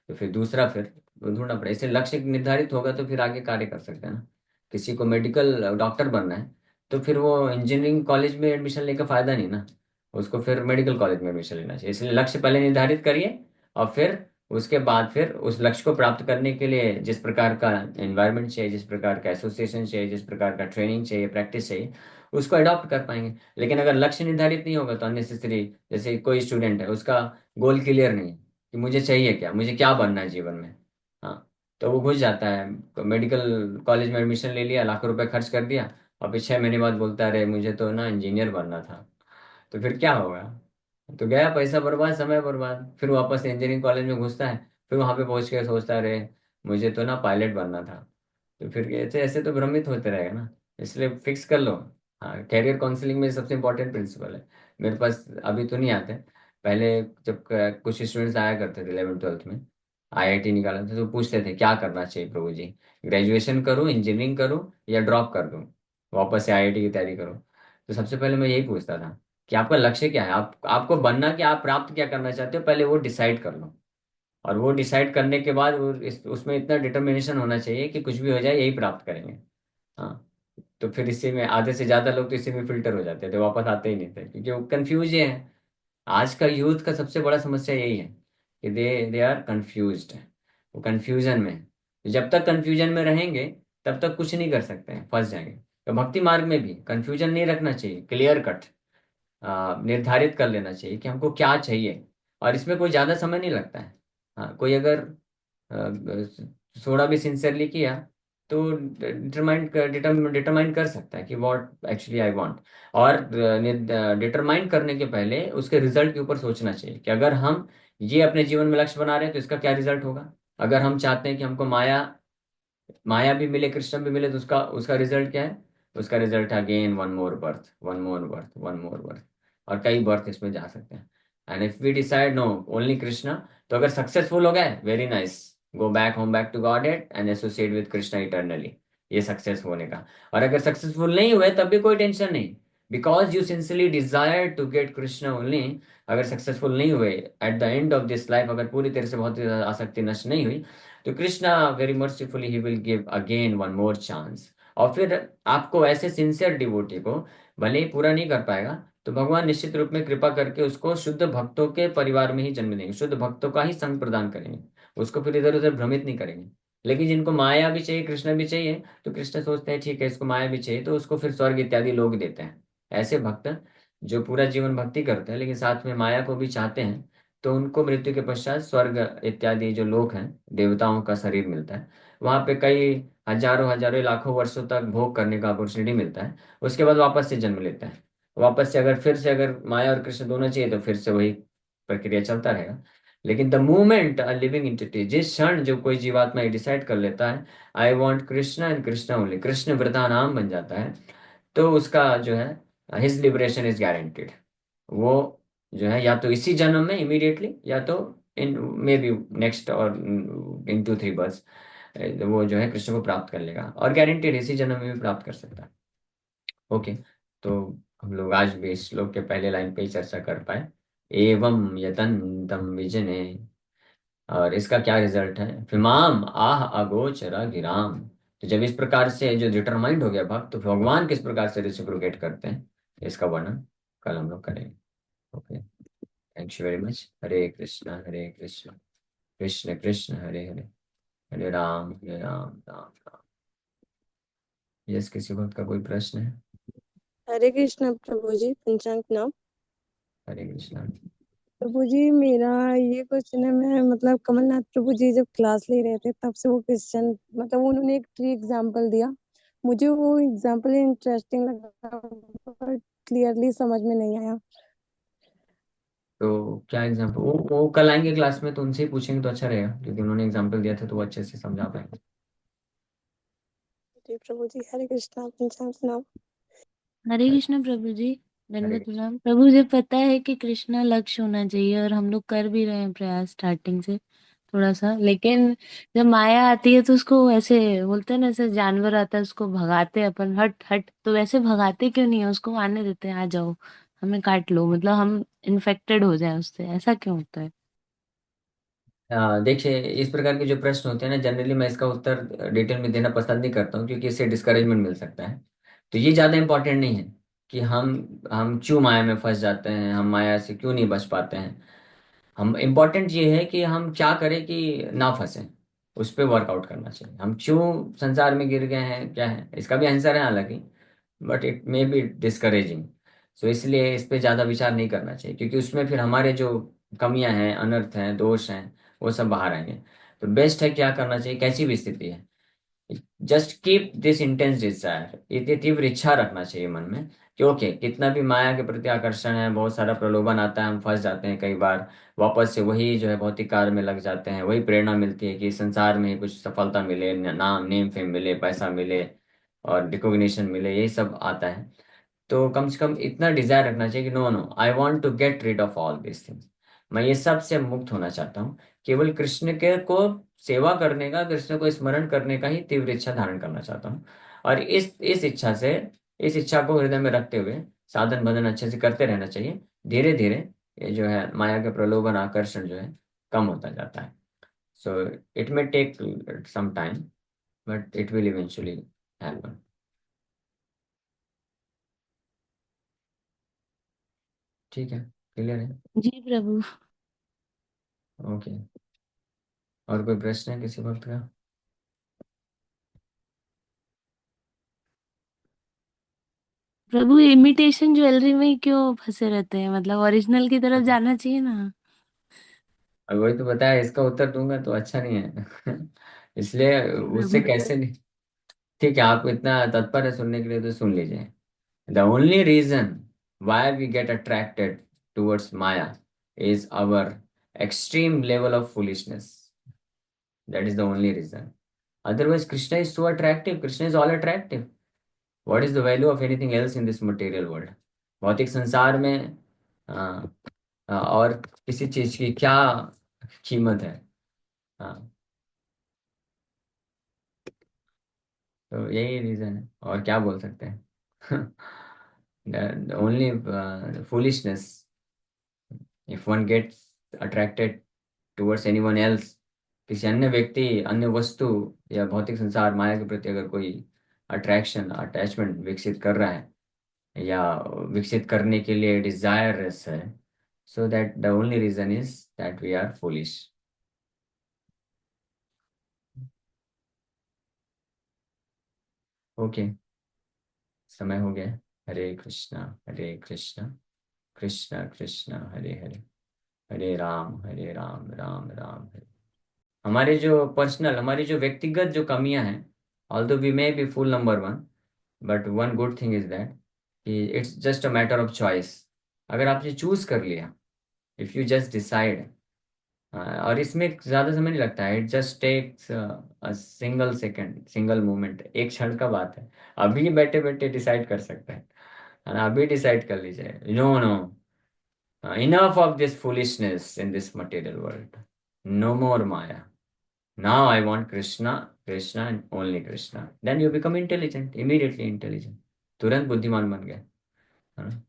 Speaker 1: तो फिर दूसरा फिर ढूंढना पड़ेगा, इससे लक्ष्य निर्धारित होगा तो फिर आगे कार्य कर सकते हैं ना। किसी को मेडिकल डॉक्टर बनना है तो फिर वो इंजीनियरिंग कॉलेज में एडमिशन लेकर फायदा नहीं ना, उसको फिर मेडिकल कॉलेज में एडमिशन लेना चाहिए। इसलिए लक्ष्य पहले निर्धारित करिए, और फिर उसके बाद फिर उस लक्ष्य को प्राप्त करने के लिए जिस प्रकार का एनवायरनमेंट चाहिए, जिस प्रकार का एसोसिएशन चाहिए, जिस प्रकार का ट्रेनिंग चाहिए, प्रैक्टिस चाहिए, उसको अडॉप्ट कर पाएंगे। लेकिन अगर लक्ष्य निर्धारित नहीं होगा तो अननेसेसरी, जैसे कोई स्टूडेंट है उसका गोल क्लियर नहीं है कि मुझे चाहिए क्या, मुझे क्या बनना है जीवन में, हाँ, तो वो घुस जाता है, मेडिकल कॉलेज में एडमिशन ले लिया, लाखों रुपए खर्च कर दिया, और फिर 6 महीने बाद बोलता है अरे मुझे तो ना इंजीनियर बनना था। तो फिर क्या होगा? तो गया पैसा बर्बाद, समय बर्बाद, फिर वापस इंजीनियरिंग कॉलेज में घुसता है, फिर वहां पे पहुंच के सोचता है अरे मुझे तो ना पायलट बनना था। तो फिर ऐसे ऐसे तो भ्रमित होते रहेगा ना। इसलिए फिक्स कर लो। हाँ, कैरियर काउंसलिंग में सबसे इंपॉर्टेंट प्रिंसिपल है। मेरे पास अभी तो नहीं आते, पहले जब कुछ स्टूडेंट्स आया करते थे 11वीं 12वीं में, आईआईटी निकाला था, तो पूछते थे क्या करना चाहिए प्रभु जी, ग्रेजुएशन करूँ, इंजीनियरिंग करूँ, या ड्रॉप कर दूँ, वापस से आईआईटी की तैयारी करूँ? तो सबसे पहले मैं यही पूछता था कि आपका लक्ष्य क्या है, आपको बनना, कि आप प्राप्त क्या करना चाहते हो, पहले वो डिसाइड कर लो। और वो डिसाइड करने के बाद उसमें इतना डिटर्मिनेशन होना चाहिए कि कुछ भी हो जाए यही प्राप्त करेंगे। हाँ। तो फिर इसी में आधे से ज्यादा लोग तो इसी में फिल्टर हो जाते थे, वापस आते ही नहीं थे, क्योंकि वो कंफ्यूज ही है। आज का यूथ का सबसे बड़ा समस्या यही है कि दे आर कंफ्यूज्ड। वो कंफ्यूजन में है। तो जब तक कंफ्यूजन में रहेंगे तब तक कुछ नहीं कर सकते हैं, फंस जाएंगे। तो भक्ति मार्ग में भी कंफ्यूजन नहीं रखना चाहिए, क्लियर कट निर्धारित कर लेना चाहिए कि हमको क्या चाहिए। और इसमें कोई ज्यादा समय नहीं लगता है। हाँ, कोई अगर थोड़ा भी सिंसियरली किया तो डिटरमाइन कर सकता है कि व्हाट एक्चुअली आई वांट। और डिटरमाइन करने के पहले उसके रिजल्ट के ऊपर सोचना चाहिए कि अगर हम ये अपने जीवन में लक्ष्य बना रहे हैं तो इसका क्या रिजल्ट होगा। अगर हम चाहते हैं कि हमको माया माया भी मिले, कृष्ण भी मिले, तो उसका उसका रिजल्ट क्या है? उसका रिजल्ट है again one more birth, one more birth, one more birth. और कई बर्थ इसमें जा सकते हैं। And if we decide no only Krishna, तो अगर सक्सेसफुल हो गए, very nice, go back home, back to God and associate with Krishna eternally. ये सक्सेस होने का। और अगर सक्सेसफुल नहीं हुए तब भी कोई टेंशन नहीं, because you sincerely desire to get Krishna only. अगर सक्सेसफुल नहीं हुए at the end of this life, अगर पूरी तरह से बहुत आसक्ति नष्ट नहीं हुई, तो Krishna very mercifully he will give again one more chance. और फिर आपको ऐसे सिंसियर डिवोटी को भले ही पूरा नहीं कर पाएगा, तो भगवान निश्चित रूप में कृपा करके उसको शुद्ध भक्तों के परिवार में ही जन्म देंगे, शुद्ध भक्तों का ही संग प्रदान करेंगे। उसको फिर इधर उधर भ्रमित नहीं करेंगे। लेकिन जिनको माया भी चाहिए, कृष्ण भी चाहिए, तो कृष्ण सोचते हैं ठीक है, इसको माया भी चाहिए, तो उसको फिर स्वर्ग इत्यादि लोग देते हैं। ऐसे भक्त जो पूरा जीवन भक्ति करते हैं लेकिन साथ में माया को भी चाहते हैं, तो उनको मृत्यु के पश्चात स्वर्ग इत्यादि जो लोक हैं, देवताओं का शरीर मिलता है। वहां पे कई हजारों हजारों लाखों वर्षों तक भोग करने का अपॉर्चुनिटी मिलता है। उसके बाद वापस से जन्म लेते हैं। वापस से अगर फिर से अगर माया और कृष्ण दोनों चाहिए तो फिर से वही प्रक्रिया चलता रहेगा। लेकिन the moment a living entity, जिस क्षण जो कोई जीवात्मा ये डिसाइड कर लेता है I want Krishna and Krishna only, Krishna वृता नाम बन जाता है, तो उसका जो है हिज लिबरेशन इज गारंटेड। वो जो है या तो इसी जन्म में इमीडिएटली, या तो इन मे बी नेक्स्ट और इन 2-3 बर्थ, वो जो है कृष्ण को प्राप्त कर लेगा, और गारंटेड इसी जन्म में भी प्राप्त कर सकता है। ओके। तो हम लोग आज भी इस श्लोक के पहले लाइन पे ही चर्चा कर पाए। एवं यतन्तम विजने। और इसका क्या रिजल्ट है? फिमाम आह अगोचर गिराम। तो जब इस प्रकार से जो डिटरमाइंड हो गया भक्त, तो भगवान किस प्रकार से रिसिप्रोकेट करते हैं, इसका वर्णन कल हम लोग करेंगे। Okay. Thank you very much. Hare Krishna, Hare Krishna, Krishna Krishna Hare Hare, Hare Ram, Hare Ram, Ram Ram. Yes, किसी वक्त का कोई प्रश्न है?
Speaker 2: हरे कृष्ण प्रभु जी, पंचांग नाम।
Speaker 1: हरे कृष्णा।
Speaker 2: प्रभु जी, मेरा ये क्वेश्चन है, मैं मतलब कमलनाथ प्रभु जी जब क्लास ले रहे थे तब से वो क्वेश्चन, मतलब उन्होंने एक ट्री एग्जांपल दिया, मुझे वो एग्जांपल इंटरेस्टिंग लगा पर क्लियरली समझ में नहीं आया।
Speaker 1: तो क्या एग्जाम्पल? वो कल आएंगे क्लास में, तो उनसे ही पूछेंगे तो अच्छा रहेगा, क्योंकि उन्होंने एग्जाम्पल दिया था तो वो अच्छे से समझा पाएंगे।
Speaker 2: जी प्रभु जी, हरे कृष्णा, पंचांग नाम।
Speaker 3: हरे
Speaker 1: हरे
Speaker 3: कृष्ण प्रभु जी।
Speaker 1: हरे
Speaker 3: दंडवत
Speaker 1: कृष्ण।
Speaker 3: प्रणाम प्रभु जी। पता है कि कृष्णा लक्ष्य होना चाहिए और हम लोग कर भी रहे हैं प्रयास स्टार्टिंग से थोड़ा सा, लेकिन जब माया आती है तो उसको ऐसे बोलते हैं ना, ऐसे जानवर आता है उसको भगाते हैं अपन, हट हट, तो वैसे भगाते क्यों नहीं है उसको, आने देते हैं, आ जाओ हमें काट लो, मतलब हम इन्फेक्टेड हो जाए उससे, ऐसा क्यों होता है?
Speaker 1: देखिए, इस प्रकार के जो प्रश्न होते हैं ना, जनरली मैं इसका उत्तर डिटेल में देना पसंद नहीं करता हूँ, क्योंकि इससे डिस्करेजमेंट मिल सकता है। तो ये ज़्यादा इंपॉर्टेंट नहीं है कि हम क्यों माया में फंस जाते हैं, हम माया से क्यों नहीं बच पाते हैं। हम इम्पोर्टेंट ये है कि हम क्या करें कि ना फंसें। उस पर वर्कआउट करना चाहिए। हम क्यों संसार में गिर गए हैं, क्या है, इसका भी आंसर है हालांकि, but it may be discouraging. So इसलिए इस पे ज़्यादा विचार नहीं करना चाहिए, क्योंकि उसमें फिर हमारे जो कमियां हैं, अनर्थ हैं, दोष हैं, वो सब बाहर आएंगे। तो बेस्ट है क्या करना चाहिए, कैसी भी स्थिति है, just keep this intense desire, ये तीव्र इच्छा रखना चाहिए मन में कि ओके, कितना भी माया के प्रति आकर्षण है, बहुत सारा प्रलोभन आता है, हम फंस जाते हैं कई बार, वापस से वही जो है भौतिक कार्य में लग जाते हैं, वही प्रेरणा मिलती है कि संसार में ही कुछ सफलता मिले, नाम नेम फेम मिले, पैसा मिले और रिकॉग्निशन मिले, यही सब आता है। तो कम से कम इतना डिजायर रखना चाहिए कि no no, I want to get rid of all this things. मैं ये सब से मुक्त होना चाहता हूँ। केवल कृष्ण के को सेवा करने का, कृष्ण को स्मरण करने का ही तीव्र इच्छा धारण करना चाहता हूँ। और इस इच्छा से, इस इच्छा को हृदय में रखते हुए साधन भजन अच्छे से करते रहना चाहिए। धीरे धीरे ये जो है माया के प्रलोभन आकर्षण जो है कम होता जाता है। So it may take some time, but it will eventually happen. ठीक है, क्लियर है।
Speaker 3: जी प्रभु।
Speaker 1: ओके, और कोई प्रश्न है किसी वक्त का?
Speaker 3: प्रभु इमिटेशन ज्वेलरी में ही क्यों फंसे रहते हैं, मतलब ओरिजिनल की तरफ जाना चाहिए ना।
Speaker 1: और वही तो बताया, इसका उत्तर दूंगा तो अच्छा नहीं है। इसलिए
Speaker 3: जी
Speaker 1: उससे
Speaker 3: प्रभु।
Speaker 1: कैसे नहीं। ठीक है, आप इतना तत्पर है सुनने के लिए तो सुन लीजिए। The only reason why we get attracted towards maya is our extreme level of foolishness. That is the only reason. Otherwise, Krishna is so attractive. Krishna is all attractive. What is the value of anything else in this material world? भौतिक संसार में और किसी चीज की क्या कीमत है? हाँ, तो यही रीजन है, और क्या बोल सकते हैं। Only foolishness, if one gets attracted towards anyone else, किसी अन्य व्यक्ति, अन्य वस्तु या भौतिक संसार माया के प्रति अगर कोई अट्रैक्शन, अटैचमेंट विकसित कर रहा है या विकसित करने के लिए डिजायरस है, so that the only reason is that we are foolish. Okay, समय हो गया। हरे कृष्णा कृष्णा कृष्णा हरे हरे, हरे राम राम राम हरे। हमारे जो पर्सनल, हमारी जो व्यक्तिगत जो कमियां हैं, although we may be full number one, but one good thing is that कि it's just a matter of choice. अगर आपने चूज कर लिया, इफ यू जस्ट डिसाइड, और इसमें ज्यादा समय नहीं लगता है, it just takes a single second, single moment, एक क्षण का बात है। अभी बैठे बैठे डिसाइड कर सकते हैं, है ना? अभी डिसाइड कर लीजिए, no no, enough of this foolishness in this material world, no more maya, now I want Krishna, Krishna and only Krishna. Then you become intelligent, immediately intelligent, तुरंत बुद्धिमान बन गए, है ना?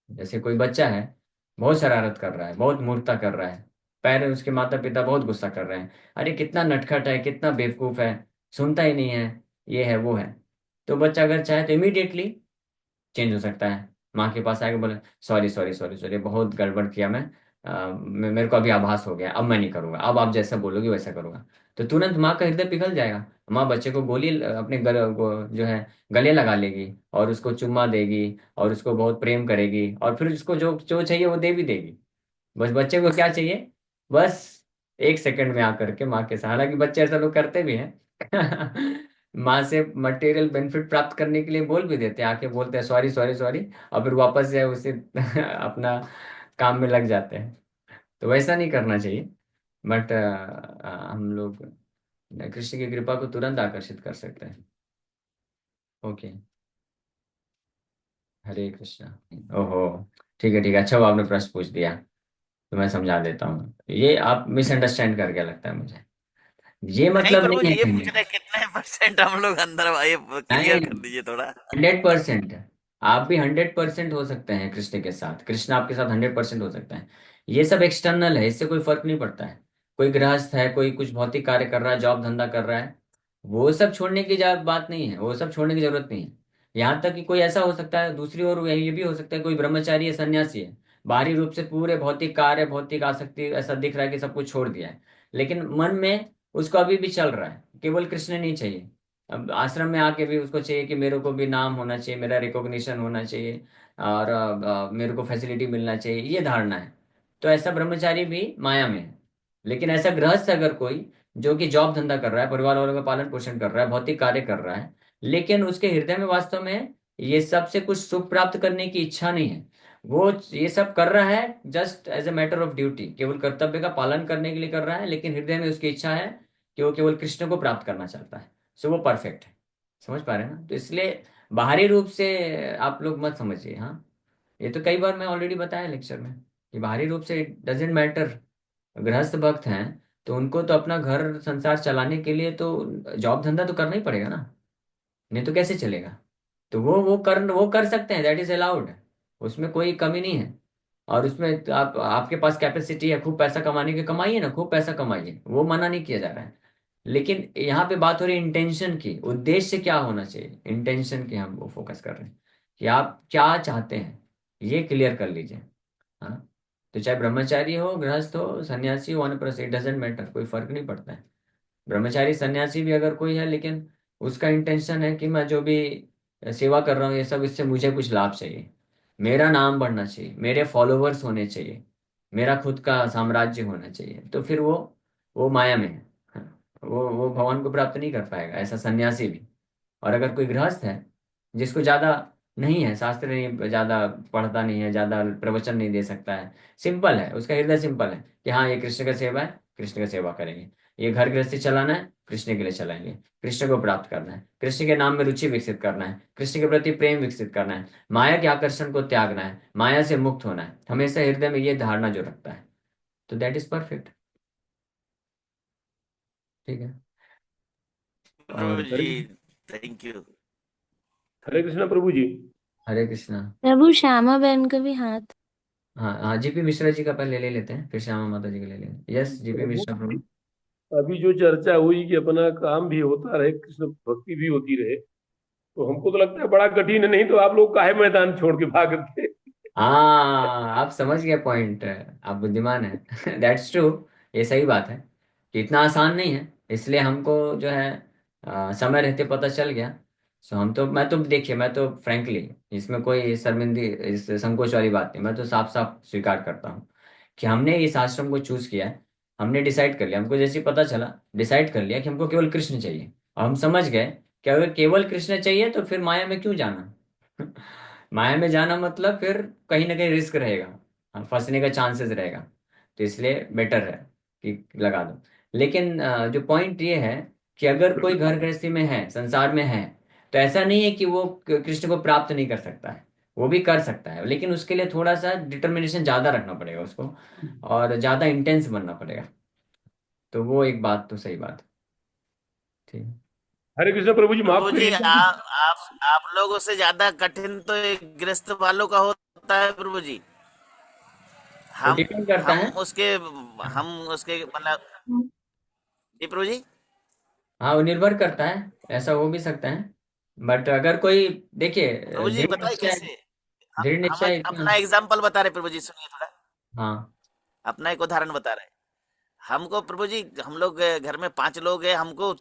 Speaker 1: जैसे कोई बच्चा है, बहुत शरारत कर रहा है, बहुत मूर्खता कर रहा है, पैर उसके माता पिता बहुत गुस्सा कर रहे हैं, अरे कितना नटखट है, कितना बेवकूफ है, सुनता ही नहीं है, ये है वो है। तो बच्चा अगर चाहे तो इमीडिएटली चेंज हो सकता है, माँ के पास आएगा, बोले सॉरी सॉरी सॉरी सॉरी, बहुत गड़बड़ किया मैं, मेरे को अभी आभास हो गया, अब मैं नहीं करूंगा, अब आप जैसा बोलोगे वैसा करूंगा। तो तुरंत माँ का हृदय पिघल जाएगा। माँ बच्चे को गोली अपने जो है गले लगा लेगी, और उसको चुम्मा देगी, और उसको बहुत प्रेम करेगी, और फिर उसको जो जो चाहिए वो दे भी देगी। बस बच्चे को क्या चाहिए? बस एक सेकंड में आकर के माँ के साथ, हालांकि बच्चे ऐसा लोग करते भी हैं। माँ से मटेरियल बेनिफिट प्राप्त करने के लिए बोल भी देते हैं, आके बोलते हैं सॉरी सॉरी सॉरी, और फिर वापस से उसे अपना काम में लग जाते हैं। तो वैसा नहीं करना चाहिए। बट हम लोग कृष्ण की कृपा को तुरंत आकर्षित कर सकते हैं। ओके, हरे कृष्णा। ओहो, ठीक है, अच्छा हुआ आपने प्रश्न पूछ दिया, तो मैं समझा देता हूँ। ये आप मिसअंडरस्टैंड कर गया लगता है मुझे। ये
Speaker 4: नहीं
Speaker 1: मतलब
Speaker 4: प्रभु
Speaker 1: नहीं
Speaker 4: जी, ये
Speaker 1: है,
Speaker 4: पूछ रहे हैं कितने परसेंट हम लोग अंदर, ये क्लियर
Speaker 1: नहीं,
Speaker 4: कर दीजिए थोड़ा।
Speaker 1: 100%। आप भी 100% हो सकते हैं कृष्ण के साथ, कृष्ण आपके साथ 100% हो सकता है। ये सब एक्सटर्नल है, इससे कोई फर्क नहीं पड़ता है। कोई गृहस्थ है, कोई कुछ भौतिक कार्य कर रहा है, जॉब धंधा कर रहा है, वो सब छोड़ने की बात नहीं है, वो सब छोड़ने की जरूरत नहीं है। यहाँ तक कि कोई ऐसा हो सकता है, दूसरी ओर ये भी हो सकता है, कोई ब्रह्मचारी है, सन्यासी है, बाहरी रूप से पूरे भौतिक कार्य, भौतिक आसक्ति ऐसा दिख रहा है कि सब कुछ छोड़ दिया है, लेकिन मन में उसको अभी भी चल रहा है, केवल कृष्ण नहीं चाहिए। अब आश्रम में आके भी उसको चाहिए कि मेरे को भी नाम होना चाहिए, मेरा रिकॉग्निशन होना चाहिए, और मेरे को फैसिलिटी मिलना चाहिए, ये धारणा है। तो ऐसा ब्रह्मचारी भी माया में है। लेकिन ऐसा गृहस्थ अगर कोई, जो कि जॉब धंधा कर रहा है, परिवार वालों का पालन पोषण कर रहा है, भौतिक कार्य कर रहा है, लेकिन उसके हृदय में वास्तव में ये सब से कुछ सुख प्राप्त करने की इच्छा नहीं है, वो ये सब कर रहा है just as a matter of duty, केवल कर्तव्य का पालन करने के लिए कर रहा है, लेकिन हृदय में उसकी इच्छा है कि वो केवल कृष्ण को प्राप्त करना चाहता है, सो वो परफेक्ट है। समझ पा रहे हैं ना? तो इसलिए बाहरी रूप से आप लोग मत समझिए। हाँ, ये तो कई बार मैं ऑलरेडी बताया लेक्चर में कि बाहरी रूप से इट डजेंट मैटर। गृहस्थ भक्त हैं तो उनको तो अपना घर संसार चलाने के लिए तो जॉब धंधा तो करना ही पड़ेगा ना, नहीं तो कैसे चलेगा? तो वो कर सकते हैं, दैट इज अलाउड, उसमें कोई कमी नहीं है। और उसमें तो आपके पास कैपेसिटी है खूब पैसा कमाने की, कमाइए ना, खूब पैसा कमाइए, वो मना नहीं किया जा रहा है। लेकिन यहाँ पे बात हो रही है इंटेंशन की, उद्देश्य क्या होना चाहिए, इंटेंशन की हम वो फोकस कर रहे हैं कि आप क्या चाहते हैं, ये क्लियर कर लीजिए। हाँ, तो चाहे ब्रह्मचारी हो, गृहस्थ हो, सन्यासी हो, वानप्रस्थ, इट डजेंट मैटर, कोई फर्क नहीं पड़ता है। ब्रह्मचारी सन्यासी भी अगर कोई है, लेकिन उसका इंटेंशन है कि मैं जो भी सेवा कर रहा हूँ ये सब, इससे मुझे कुछ लाभ चाहिए, मेरा नाम बढ़ना चाहिए, मेरे फॉलोअर्स होने चाहिए, मेरा खुद का साम्राज्य होना चाहिए, तो फिर वो माया में है। हाँ, वो भगवान को प्राप्त नहीं कर पाएगा, ऐसा सन्यासी भी। और अगर कोई गृहस्थ है जिसको ज्यादा नहीं है, शास्त्र नहीं ज्यादा पढ़ता नहीं है, ज्यादा प्रवचन नहीं दे सकता है, सिंपल है, उसका हृदय सिंपल है कि हाँ ये कृष्ण का सेवा है, कृष्ण का सेवा करेंगे, ये घर गृहस्थी चलाना है, कृष्ण के लिए चलाएंगे, कृष्ण को प्राप्त करना है, कृष्ण के नाम में रुचि विकसित करना है, कृष्ण के प्रति प्रेम विकसित करना है, माया के आकर्षण को त्यागना है, माया से मुक्त होना है, हमेशा हृदय में ये धारणा जो रखता है, तो दैट इज परफेक्ट। ठीक है।
Speaker 4: प्रभु
Speaker 1: और
Speaker 4: जी, थैंक यू।
Speaker 5: हरे कृष्णा प्रभु जी।
Speaker 1: हरे कृष्णा।
Speaker 3: प्रभु श्यामा बहन का भी हाथ।
Speaker 1: हाँ हाँ, जीपी मिश्रा जी का पहले ले लेते हैं, फिर श्यामा माता जी का ले लेंगे। यस, जीपी
Speaker 5: प्रभु
Speaker 1: मिश्रा
Speaker 5: जी,
Speaker 1: प्रभु।
Speaker 5: अभी जो चर्चा हुई कि अपना काम भी होता रहे, कृष्ण भक्ति भी होती रहे, तो हमको तो लगता है बड़ा कठिन है। नहीं तो आप लोग काहे मैदान छोड़ के भागते।
Speaker 1: हाँ, आप समझ गए पॉइंट, आप बुद्धिमान है। दैट्स ट्रू, ये सही बात है कि इतना आसान नहीं है, इसलिए हमको जो है समय रहते पता चल गया। सो हम तो, मैं तो देखिए, मैं तो फ्रैंकली इसमें कोई शर्मिंदी, इस संकोच वाली बात नहीं, मैं तो साफ साफ स्वीकार करता हूँ कि हमने इस आश्रम को चूज किया है। हमने डिसाइड कर लिया, हमको जैसे ही पता चला, डिसाइड कर लिया कि हमको केवल कृष्ण चाहिए, और हम समझ गए कि अगर केवल कृष्ण चाहिए तो फिर माया में क्यों जाना। माया में जाना मतलब फिर कहीं ना कहीं रिस्क रहेगा, हाँ, फंसने का चांसेस रहेगा, तो इसलिए बेटर है कि लगा दो। लेकिन जो पॉइंट ये है कि अगर कोई घर गृहस्थी में है, संसार में है, तो ऐसा नहीं है कि वो कृष्ण को प्राप्त नहीं कर सकता है, वो भी कर सकता है, लेकिन उसके लिए थोड़ा सा डिटर्मिनेशन ज्यादा रखना पड़ेगा उसको, और ज्यादा इंटेंस बनना पड़ेगा। तो वो एक बात तो सही बात है। ठीक।
Speaker 5: हरे कृष्णा प्रभु जी, माफ
Speaker 4: प्रभु जी,
Speaker 5: करिएगा।
Speaker 4: आप लोगों से ज्यादा कठिन तो एक गृहस्थ वालों का होता है प्रभु जी।
Speaker 1: वो
Speaker 4: हम
Speaker 1: डिपेंड करता
Speaker 4: हम
Speaker 1: है।
Speaker 4: उसके हम उसके मतलब, जी प्रभु जी।
Speaker 1: हाँ, वो निर्भर करता है, ऐसा हो भी सकता है, बट अगर कोई, देखिए,
Speaker 4: प्रभु जी
Speaker 1: दृढ़
Speaker 4: बताए
Speaker 1: निश्चय,
Speaker 4: कैसे।
Speaker 1: दृढ़
Speaker 4: हम
Speaker 1: निश्चय
Speaker 4: एक
Speaker 1: इतना।
Speaker 4: अपना एग्जाम्पल बता रहे प्रभु जी, सुनिए थोड़ा।
Speaker 1: हाँ।
Speaker 4: अपना एक उदाहरण बता रहे। हमको प्रभु जी, हम लोग घर में 5 लोग हैं, हमको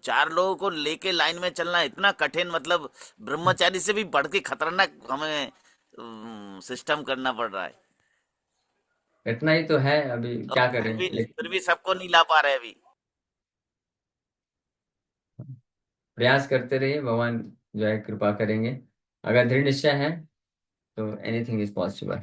Speaker 4: 4 लोगों को लेके लाइन में चलना इतना कठिन, मतलब ब्रह्मचारी से भी बढ़ के खतरनाक हमें सिस्टम करना पड़ रहा है।
Speaker 1: इतना ही तो है, अभी
Speaker 4: और
Speaker 1: क्या करें, लेकिन
Speaker 4: फिर भी सबको नहीं ला पा रहे अभी।
Speaker 1: प्रयास करते रहिए, भगवान जो है कृपा करेंगे। अगर दृढ़ निश्चय है तो एनीथिंग इज पॉसिबल।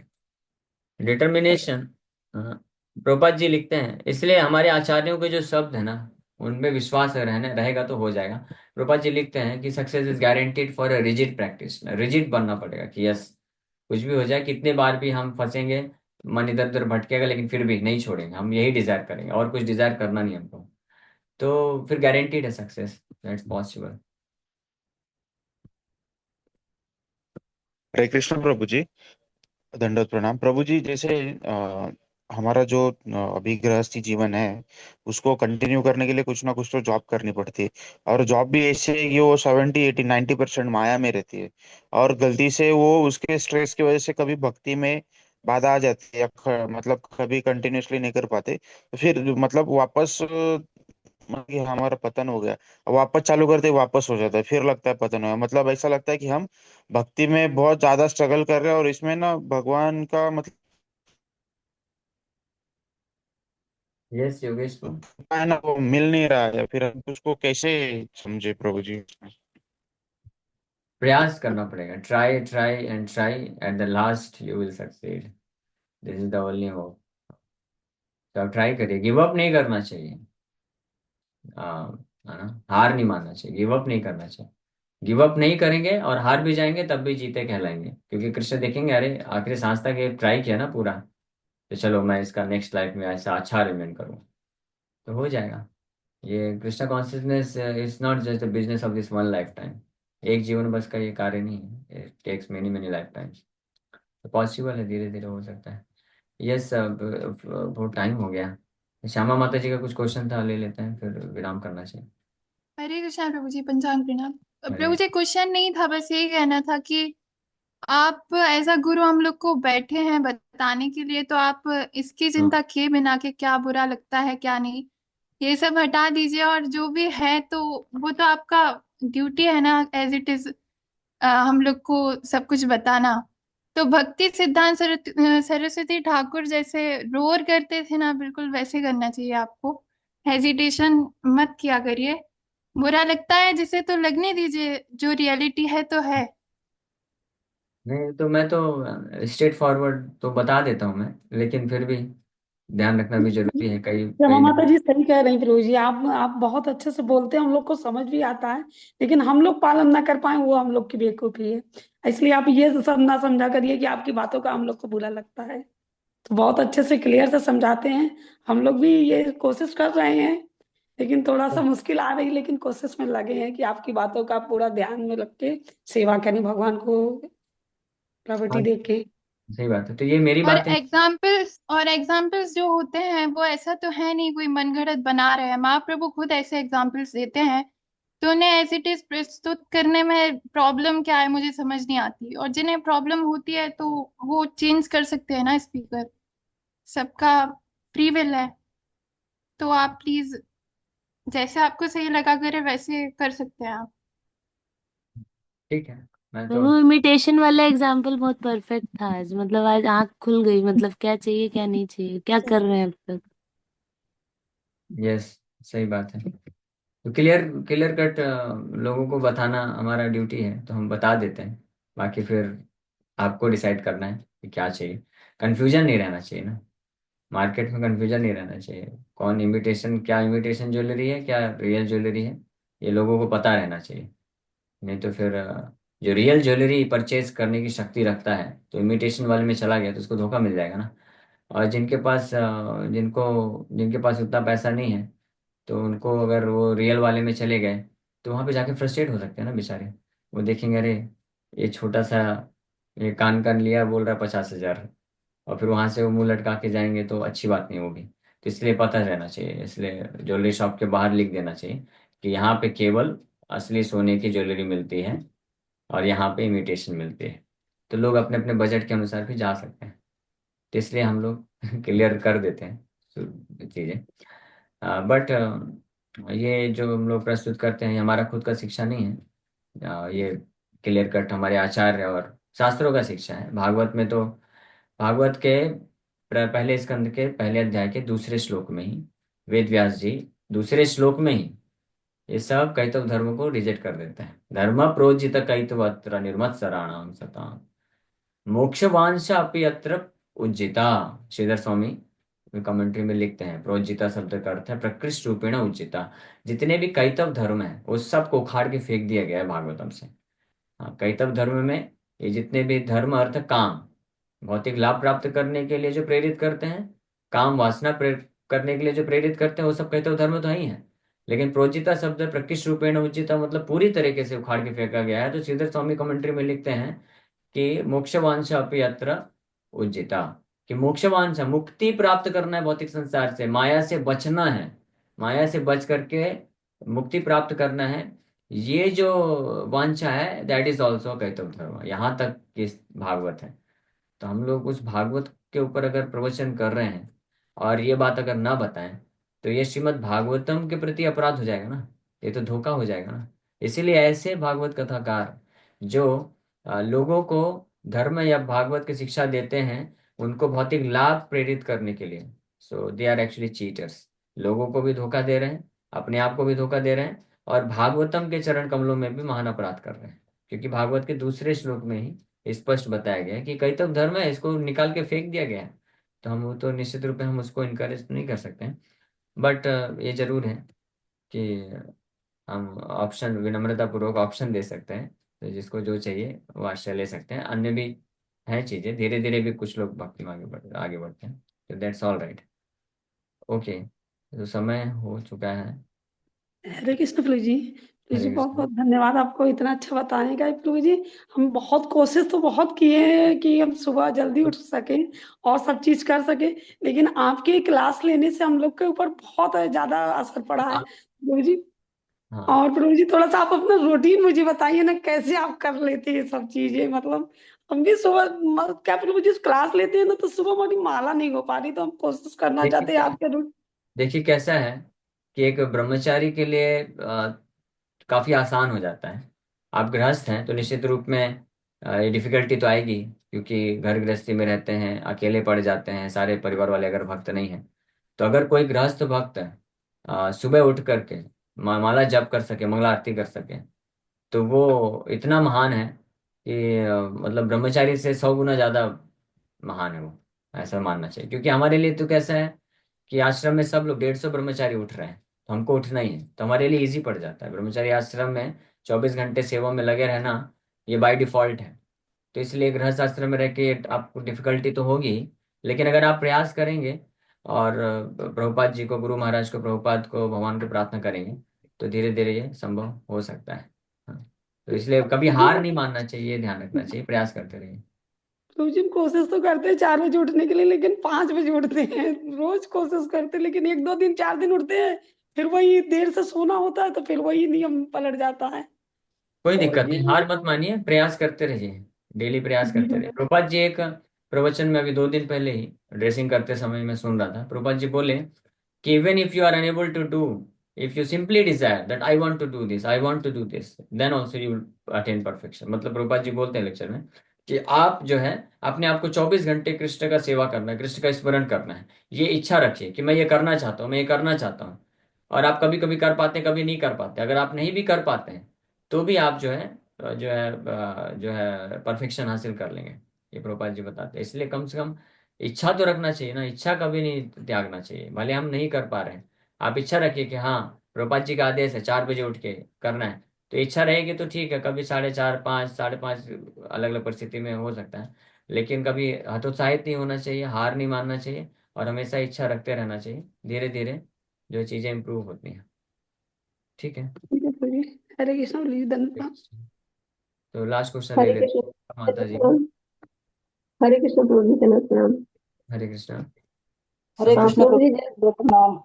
Speaker 1: डिटर्मिनेशन। हाँ, प्रभुपाद जी लिखते हैं, इसलिए हमारे आचार्यों के जो शब्द है ना, उनमें विश्वास रहने रहेगा तो हो जाएगा। प्रभुपाद जी लिखते हैं कि success is guaranteed for a rigid practice, rigid बनना पड़ेगा कि यस, कुछ भी हो जाए, कितने बार भी हम फंसेंगे, मन इधर उधर भटकेगा, लेकिन फिर भी नहीं छोड़ेंगे, हम यही डिजायर करेंगे, और कुछ डिजायर करना नहीं हमको, तो फिर गारंटीड है सक्सेस, दैट्स पॉसिबल।
Speaker 6: हरे कृष्ण प्रभु जी। दंडवत प्रणाम प्रभु जी। जैसे हमारा जो अभी गृहस्थी जीवन है, उसको कंटिन्यू करने के लिए कुछ ना कुछ तो जॉब करनी पड़ती है। और जॉब भी ऐसे है कि वो 70 80 90% माया में रहती है। और गलती से वो उसके स्ट्रेस की वजह से कभी भक्ति में बाधा आ जाती है, या मतलब कभी कंटिन्यूअसली नहीं कर पाते, तो फिर मतलब वापस मतलब कि हमारा पतन हो गया। अब वापस चालू करते ही वापस हो जाता है, फिर लगता है पतन हो गया। मतलब ऐसा लगता है कि हम भक्ति में बहुत ज्यादा स्ट्रगल कर रहे हैं, और इसमें ना भगवान का मतलब
Speaker 1: यस योगेश को
Speaker 6: है ना, वो मिल नहीं रहा है। फिर हम उसको कैसे समझे प्रभु जी।
Speaker 1: प्रयास करना पड़ेगा, try try and try, at the last you will succeed, this is the only hope. तो आप ट्राई करिए, गिव अप नहीं करना चाहिए, है ना, हार नहीं मानना चाहिए, गिव अप नहीं करना चाहिए। गिव अप नहीं करेंगे और हार भी जाएंगे तब भी जीते कहलाएंगे, क्योंकि कृष्ण देखेंगे, अरे आखिरी सांस तक ये ट्राई किया ना पूरा, तो चलो मैं इसका नेक्स्ट लाइफ में ऐसा अच्छा अरेंजमेंट करूँ, तो हो जाएगा। ये Krishna consciousness is not just the business of this one lifetime, एक जीवन बस का ये कार्य नहीं है, it takes many many lifetimes. तो पॉसिबल है, धीरे धीरे हो सकता है। यस, अब बहुत टाइम हो गया। श्यामा माता जी का कुछ क्वेश्चन था, ले लेते हैं, फिर विराम करना चाहिए।
Speaker 7: हरे कृष्णा प्रभु जी, पंचांग प्रणाम।
Speaker 1: हरे।
Speaker 7: प्रभु जी, क्वेश्चन नहीं था, बस यही कहना था कि आप एज अ गुरु हम लोग को बैठे हैं बताने के लिए, तो आप इसकी
Speaker 1: हाँ।
Speaker 7: चिंता किए बिना कि क्या बुरा लगता है क्या नहीं, ये सब हटा दीजिए। और जो भी है तो वो तो आपका ड्यूटी है ना, एज इट इज हम लोग को सब कुछ बताना। तो भक्ति सिद्धांत सरस्वती ठाकुर जैसे रोर करते थे ना, बिल्कुल वैसे करना चाहिए आपको। हेजिटेशन मत किया करिए। बुरा लगता है जिसे तो लगने दीजिए, जो रियलिटी है तो है।
Speaker 1: नहीं तो मैं तो स्ट्रेट फॉरवर्ड तो बता देता हूँ मैं, लेकिन फिर भी ध्यान रखना भी जरूरी है, कई
Speaker 8: जमा
Speaker 1: कई
Speaker 8: माता
Speaker 1: लोग।
Speaker 8: जी सही कह रही हैं प्रभु जी। आप बहुत अच्छे से बोलते हैं, हम लोग को समझ भी आता है, लेकिन हम लोग पालन ना कर पाए वो हम लोग की बेवकूफी है। इसलिए आप ये सब ना समझा करिए कि आपकी बातों का हम लोग को बुरा लगता है। तो बहुत अच्छे से क्लियर से समझाते हैं। हम लोग भी ये कोशिश कर रहे हैं, लेकिन थोड़ा सा मुश्किल आ रही, लेकिन कोशिश में लगे हैं कि आपकी बातों का पूरा ध्यान में रख के सेवा करें भगवान को प्रॉपर्टी
Speaker 1: हाँ,
Speaker 8: दे के।
Speaker 1: सही बात है, तो ये मेरी
Speaker 7: और
Speaker 1: बातें।
Speaker 7: एग्जाम्पल्स जो होते हैं वो ऐसा तो है नहीं कोई मनगढ़ंत बना रहे हैं, महाप्रभु खुद ऐसे एग्जाम्पल्स देते हैं। तो उन्हें एज इट इज प्रस्तुत करने में प्रॉब्लम क्या है मुझे समझ नहीं आती। और जिन्हें प्रॉब्लम होती है तो वो चेंज कर सकते हैं ना स्पीकर, सबका फ्री विल है। तो आप प्लीज जैसे आपको सही लगा करे वैसे कर सकते हैं आप।
Speaker 1: ठीक है, मैं
Speaker 3: तो
Speaker 1: तो।
Speaker 3: वो इमिटेशन वाला एग्जाम्पल बहुत परफेक्ट था आज, मतलब आज आंख खुल गई, मतलब क्या चाहिए क्या नहीं चाहिए, क्या कर रहे हैं अब तक।
Speaker 1: यस, सही बात है। तो क्लियर क्लियर कट लोगों को बताना हमारा ड्यूटी है, तो हम बता देते हैं। बाकी फिर आपको डिसाइड करना है कि क्या चाहिए। कंफ्यूजन नहीं रहना चाहिए ना, मार्केट में कंफ्यूजन नहीं रहना चाहिए। कौन इमिटेशन, क्या इमिटेशन ज्वेलरी है, क्या रियल ज्वेलरी है, ये लोगों को पता रहना चाहिए। नहीं तो फिर जो रियल ज्वेलरी परचेज करने की शक्ति रखता है, तो इमिटेशन वाले में चला गया तो उसको धोखा मिल जाएगा ना। और जिनके पास उतना पैसा नहीं है, तो उनको अगर वो रियल वाले में चले गए, तो वहां पे जाके फ्रस्ट्रेट हो सकते हैं ना बेचारे। वो देखेंगे, अरे ये छोटा सा, ये कान लिया, बोल रहा 50,000, और फिर वहां से वो मुंह लटका के जाएंगे, तो अच्छी बात नहीं होगी। तो इसलिए पता रहना चाहिए, इसलिए ज्वेलरी शॉप के बाहर लिख देना चाहिए कि यहाँ पे केवल असली सोने की ज्वेलरी मिलती है, और यहाँ पे इमिटेशन मिलती है। तो लोग अपने अपने बजट के अनुसार भी जा सकते हैं। तो इसलिए हम लोग क्लियर कर देते हैं चीज़ें। बट ये जो हम लोग प्रस्तुत करते हैं, ये हमारा खुद का शिक्षा नहीं है। ये क्लियर कट हमारे आचार्य और शास्त्रों का शिक्षा है। भागवत में तो, भागवत के पहले स्कंद के पहले अध्याय के दूसरे श्लोक में ही वेद व्यास जी दूसरे श्लोक में ही ये सब कैतव धर्म को रिजेक्ट कर देते हैं। धर्म प्रोजित कैतवत्र निर्मत्सराणाम सताम मोक्षवांशा अपि अत्र उज्जिता। श्रीधर स्वामी कमेंट्री में लिखते हैं, प्रोज्जिता शब्द का अर्थ है प्रकृष्ट रूपेण उज्जिता। जितने भी कैतव धर्म है उस सब को उखाड़ के फेंक दिया गया है भागवतम से। हाँ, कैतव धर्म में ये जितने भी धर्म, अर्थ, काम, भौतिक लाभ प्राप्त करने के लिए जो प्रेरित करते हैं, काम वासना करने के लिए जो प्रेरित करते हैं, वो सब कैतव धर्म तो ही है। लेकिन प्रोज्जिता शब्द प्रकृष्ट रूपेण उज्जिता मतलब पूरी तरीके से उखाड़ के फेंका गया है। तो श्रीधर स्वामी कमेंट्री में लिखते हैं कि मोक्षवांशा अपि अत्र उज्जिता, कि मोक्षवांशा मुक्ति प्राप्त करना है भौतिक संसार से, माया से बचना है, माया से बच करके मुक्ति प्राप्त करना है। ये जो वांछा है, दैट इज ऑल्सो कैतव धर्म। यहाँ तक कि भागवत है। तो हम लोग उस भागवत के ऊपर अगर प्रवचन कर रहे हैं और ये बात अगर ना बताएं, तो ये श्रीमद् भागवतम के प्रति अपराध हो जाएगा ना, ये तो धोखा हो जाएगा ना। इसीलिए ऐसे भागवत कथाकार जो लोगों को धर्म या भागवत की शिक्षा देते हैं, उनको भौतिक लाभ प्रेरित करने के लिए, सो दे आर एक्चुअली चीटर्स। लोगों को भी धोखा दे रहे हैं, अपने आप को भी धोखा दे रहे हैं, और भागवतम के चरण कमलों में भी महान अपराध कर रहे हैं। क्योंकि भागवत के दूसरे श्लोक में ही स्पष्ट बताया गया है कि कैतव धर्म है, इसको निकाल के फेंक दिया गया है। तो हम वो तो निश्चित रूप में हम उसको इनकरेज नहीं कर सकते हैं। बट ये जरूर है कि हम ऑप्शन, विनम्रता पूर्वक ऑप्शन दे सकते हैं। तो जिसको जो चाहिए वो आश्रय ले सकते हैं। अन्य भी हैं चीजें, धीरे धीरे भी कुछ लोग भक्ति में आगे बढ़ते हैं। तो दैट्स ऑल राइट। ओके, तो समय हो चुका है।
Speaker 8: हरे कृष्ण प्रभु जी। जी
Speaker 1: हरे
Speaker 8: बहुत
Speaker 1: कृष्ण।
Speaker 8: बहुत धन्यवाद आपको इतना अच्छा बताने का प्रभु जी। हम बहुत कोशिश तो बहुत किए हैं कि हम सुबह जल्दी उठ सके और सब चीज कर सके, लेकिन आपके क्लास लेने से हम लोग के ऊपर बहुत ज्यादा असर पड़ा है
Speaker 1: हाँ
Speaker 8: प्रभु जी।
Speaker 1: हाँ,
Speaker 8: और प्रभु जी थोड़ा सा आप अपना रूटीन मुझे बताइए ना, कैसे आप कर लेते हैं सब चीजें। मतलब हम भी सुबह क्या प्रभु जी क्लास लेते हैं ना, तो सुबह हमारी माला नहीं हो पा रही, तो हम कोशिश करना चाहते हैं
Speaker 1: देखिए
Speaker 8: आपके रूट।
Speaker 1: देखिए कैसा है कि एक ब्रह्मचारी के लिए काफी आसान हो जाता है। आप गृहस्थ हैं तो निश्चित रूप में ये डिफिकल्टी तो आएगी, क्योंकि घर गृहस्थी में रहते हैं, अकेले पड़ जाते हैं, सारे परिवार वाले अगर भक्त नहीं हैं। तो अगर कोई गृहस्थ भक्त है, सुबह उठ करके माला जप कर सके, मंगला आरती कर सके, तो वो इतना महान है कि मतलब ब्रह्मचारी से 100 गुना ज्यादा महान है वो, ऐसा मानना चाहिए। क्योंकि हमारे लिए तो कैसा है कि आश्रम में सब लोग 150 ब्रह्मचारी उठ रहे हैं, तो हमको उठना ही है, तो हमारे लिए इजी पड़ जाता है। ब्रह्मचारी आश्रम में 24 घंटे सेवा में लगे रहना, ये बाय डिफॉल्ट है। तो इसलिए गृहस्थ आश्रम में रह के आपको डिफिकल्टी तो होगी ही, लेकिन अगर आप प्रयास करेंगे और प्रभुपाद जी को, गुरु महाराज को, प्रभुपाद को, भगवान को प्रार्थना करेंगे, तो धीरे धीरे ये संभव हो सकता है। हाँ, तो इसलिए कभी हार नहीं मानना चाहिए, ध्यान रखना चाहिए, प्रयास करते रहिए।
Speaker 8: तो जी कोशिश तो करते हैं 4 बजे उठने के लिए, लेकिन 5 बजे उठते हैं। रोज कोशिश करते हैं, लेकिन 1 2 दिन 4 दिन उठते हैं, फिर वही देर से सोना होता है, तो फिर वही नियम पलट जाता है।
Speaker 1: कोई
Speaker 8: और
Speaker 1: दिक्कत
Speaker 8: ये
Speaker 1: नहीं, हार मत मानिए, प्रयास करते रहिए, डेली प्रयास करते रहिए। प्रभुपाद जी एक प्रवचन में अभी 2 दिन पहले ही ड्रेसिंग करते समय मैं सुन रहा था, प्रभुपाद जी बोले कि even if you are unable to do, if you simply desire that I want to do this, I want to do this, then also you will attain perfection. मतलब प्रभुपाद जी बोलते हैं लेक्चर में कि आप जो है अपने आप को 24 घंटे कृष्ण का सेवा करना है, कृष्ण का स्मरण करना है, ये इच्छा रखिए कि मैं ये करना चाहता हूँ, मैं ये करना चाहता हूँ। और आप कभी कभी कर पाते हैं, कभी नहीं कर पाते। अगर आप नहीं भी कर पाते हैं तो भी आप जो है परफेक्शन हासिल कर लेंगे, ये प्रभुपाद जी बताते हैं। इसलिए कम से कम इच्छा तो रखना चाहिए ना, इच्छा कभी नहीं त्यागना चाहिए, भले हम नहीं कर पा रहे हैं। आप इच्छा रखिए कि हाँ, प्रभुपाद जी का आदेश है 4 बजे उठ के करना है, तो इच्छा रहेगी तो ठीक है, कभी 4:30, 5, 5:30 अलग अलग परिस्थिति में हो सकता है। लेकिन कभी हतोत्साहित नहीं होना चाहिए, हार नहीं मानना चाहिए, और हमेशा इच्छा रखते रहना चाहिए। धीरे धीरे जो चीजें इंप्रूव होती हैं। ठीक है।
Speaker 8: ठीक है प्रभु जी। हरे कृष्ण प्रभु जी, धन्यवाद।
Speaker 1: तो लास्ट क्वेश्चन ले
Speaker 9: हरे
Speaker 1: लेते
Speaker 9: कृष्ण
Speaker 1: हैं माता जी का।
Speaker 9: प्रभु। हरे कृष्ण प्रभु जी, जय प्रणाम।
Speaker 1: हरे कृष्णा।
Speaker 10: हरे
Speaker 1: सब
Speaker 10: कृष्ण
Speaker 9: प्रभु जी,
Speaker 10: प्रभु प्रणाम।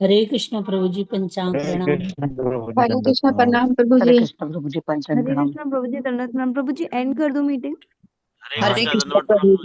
Speaker 3: हरे कृष्ण प्रभु जी, पंचांग
Speaker 6: हरे
Speaker 3: प्रणाम।
Speaker 6: कृष्ण प्रभु जी,
Speaker 9: हरे
Speaker 6: दंडवत
Speaker 9: कृष्ण
Speaker 6: प्रणाम।
Speaker 9: प्रणाम प्रभु
Speaker 10: हरे
Speaker 9: जी।
Speaker 10: कृष्ण प्रभु जी, पंचांग
Speaker 2: हरे
Speaker 10: प्रणाम।
Speaker 2: कृष्ण प्रभु जी, दंडवत प्रणाम। प्रभु जी एंड कर दो मीटिंग।
Speaker 4: हरे
Speaker 1: हाँ
Speaker 4: कृष्णा
Speaker 9: कृष्ण
Speaker 4: धन्यवाद
Speaker 9: प्रभु
Speaker 4: प्रभु
Speaker 9: जी।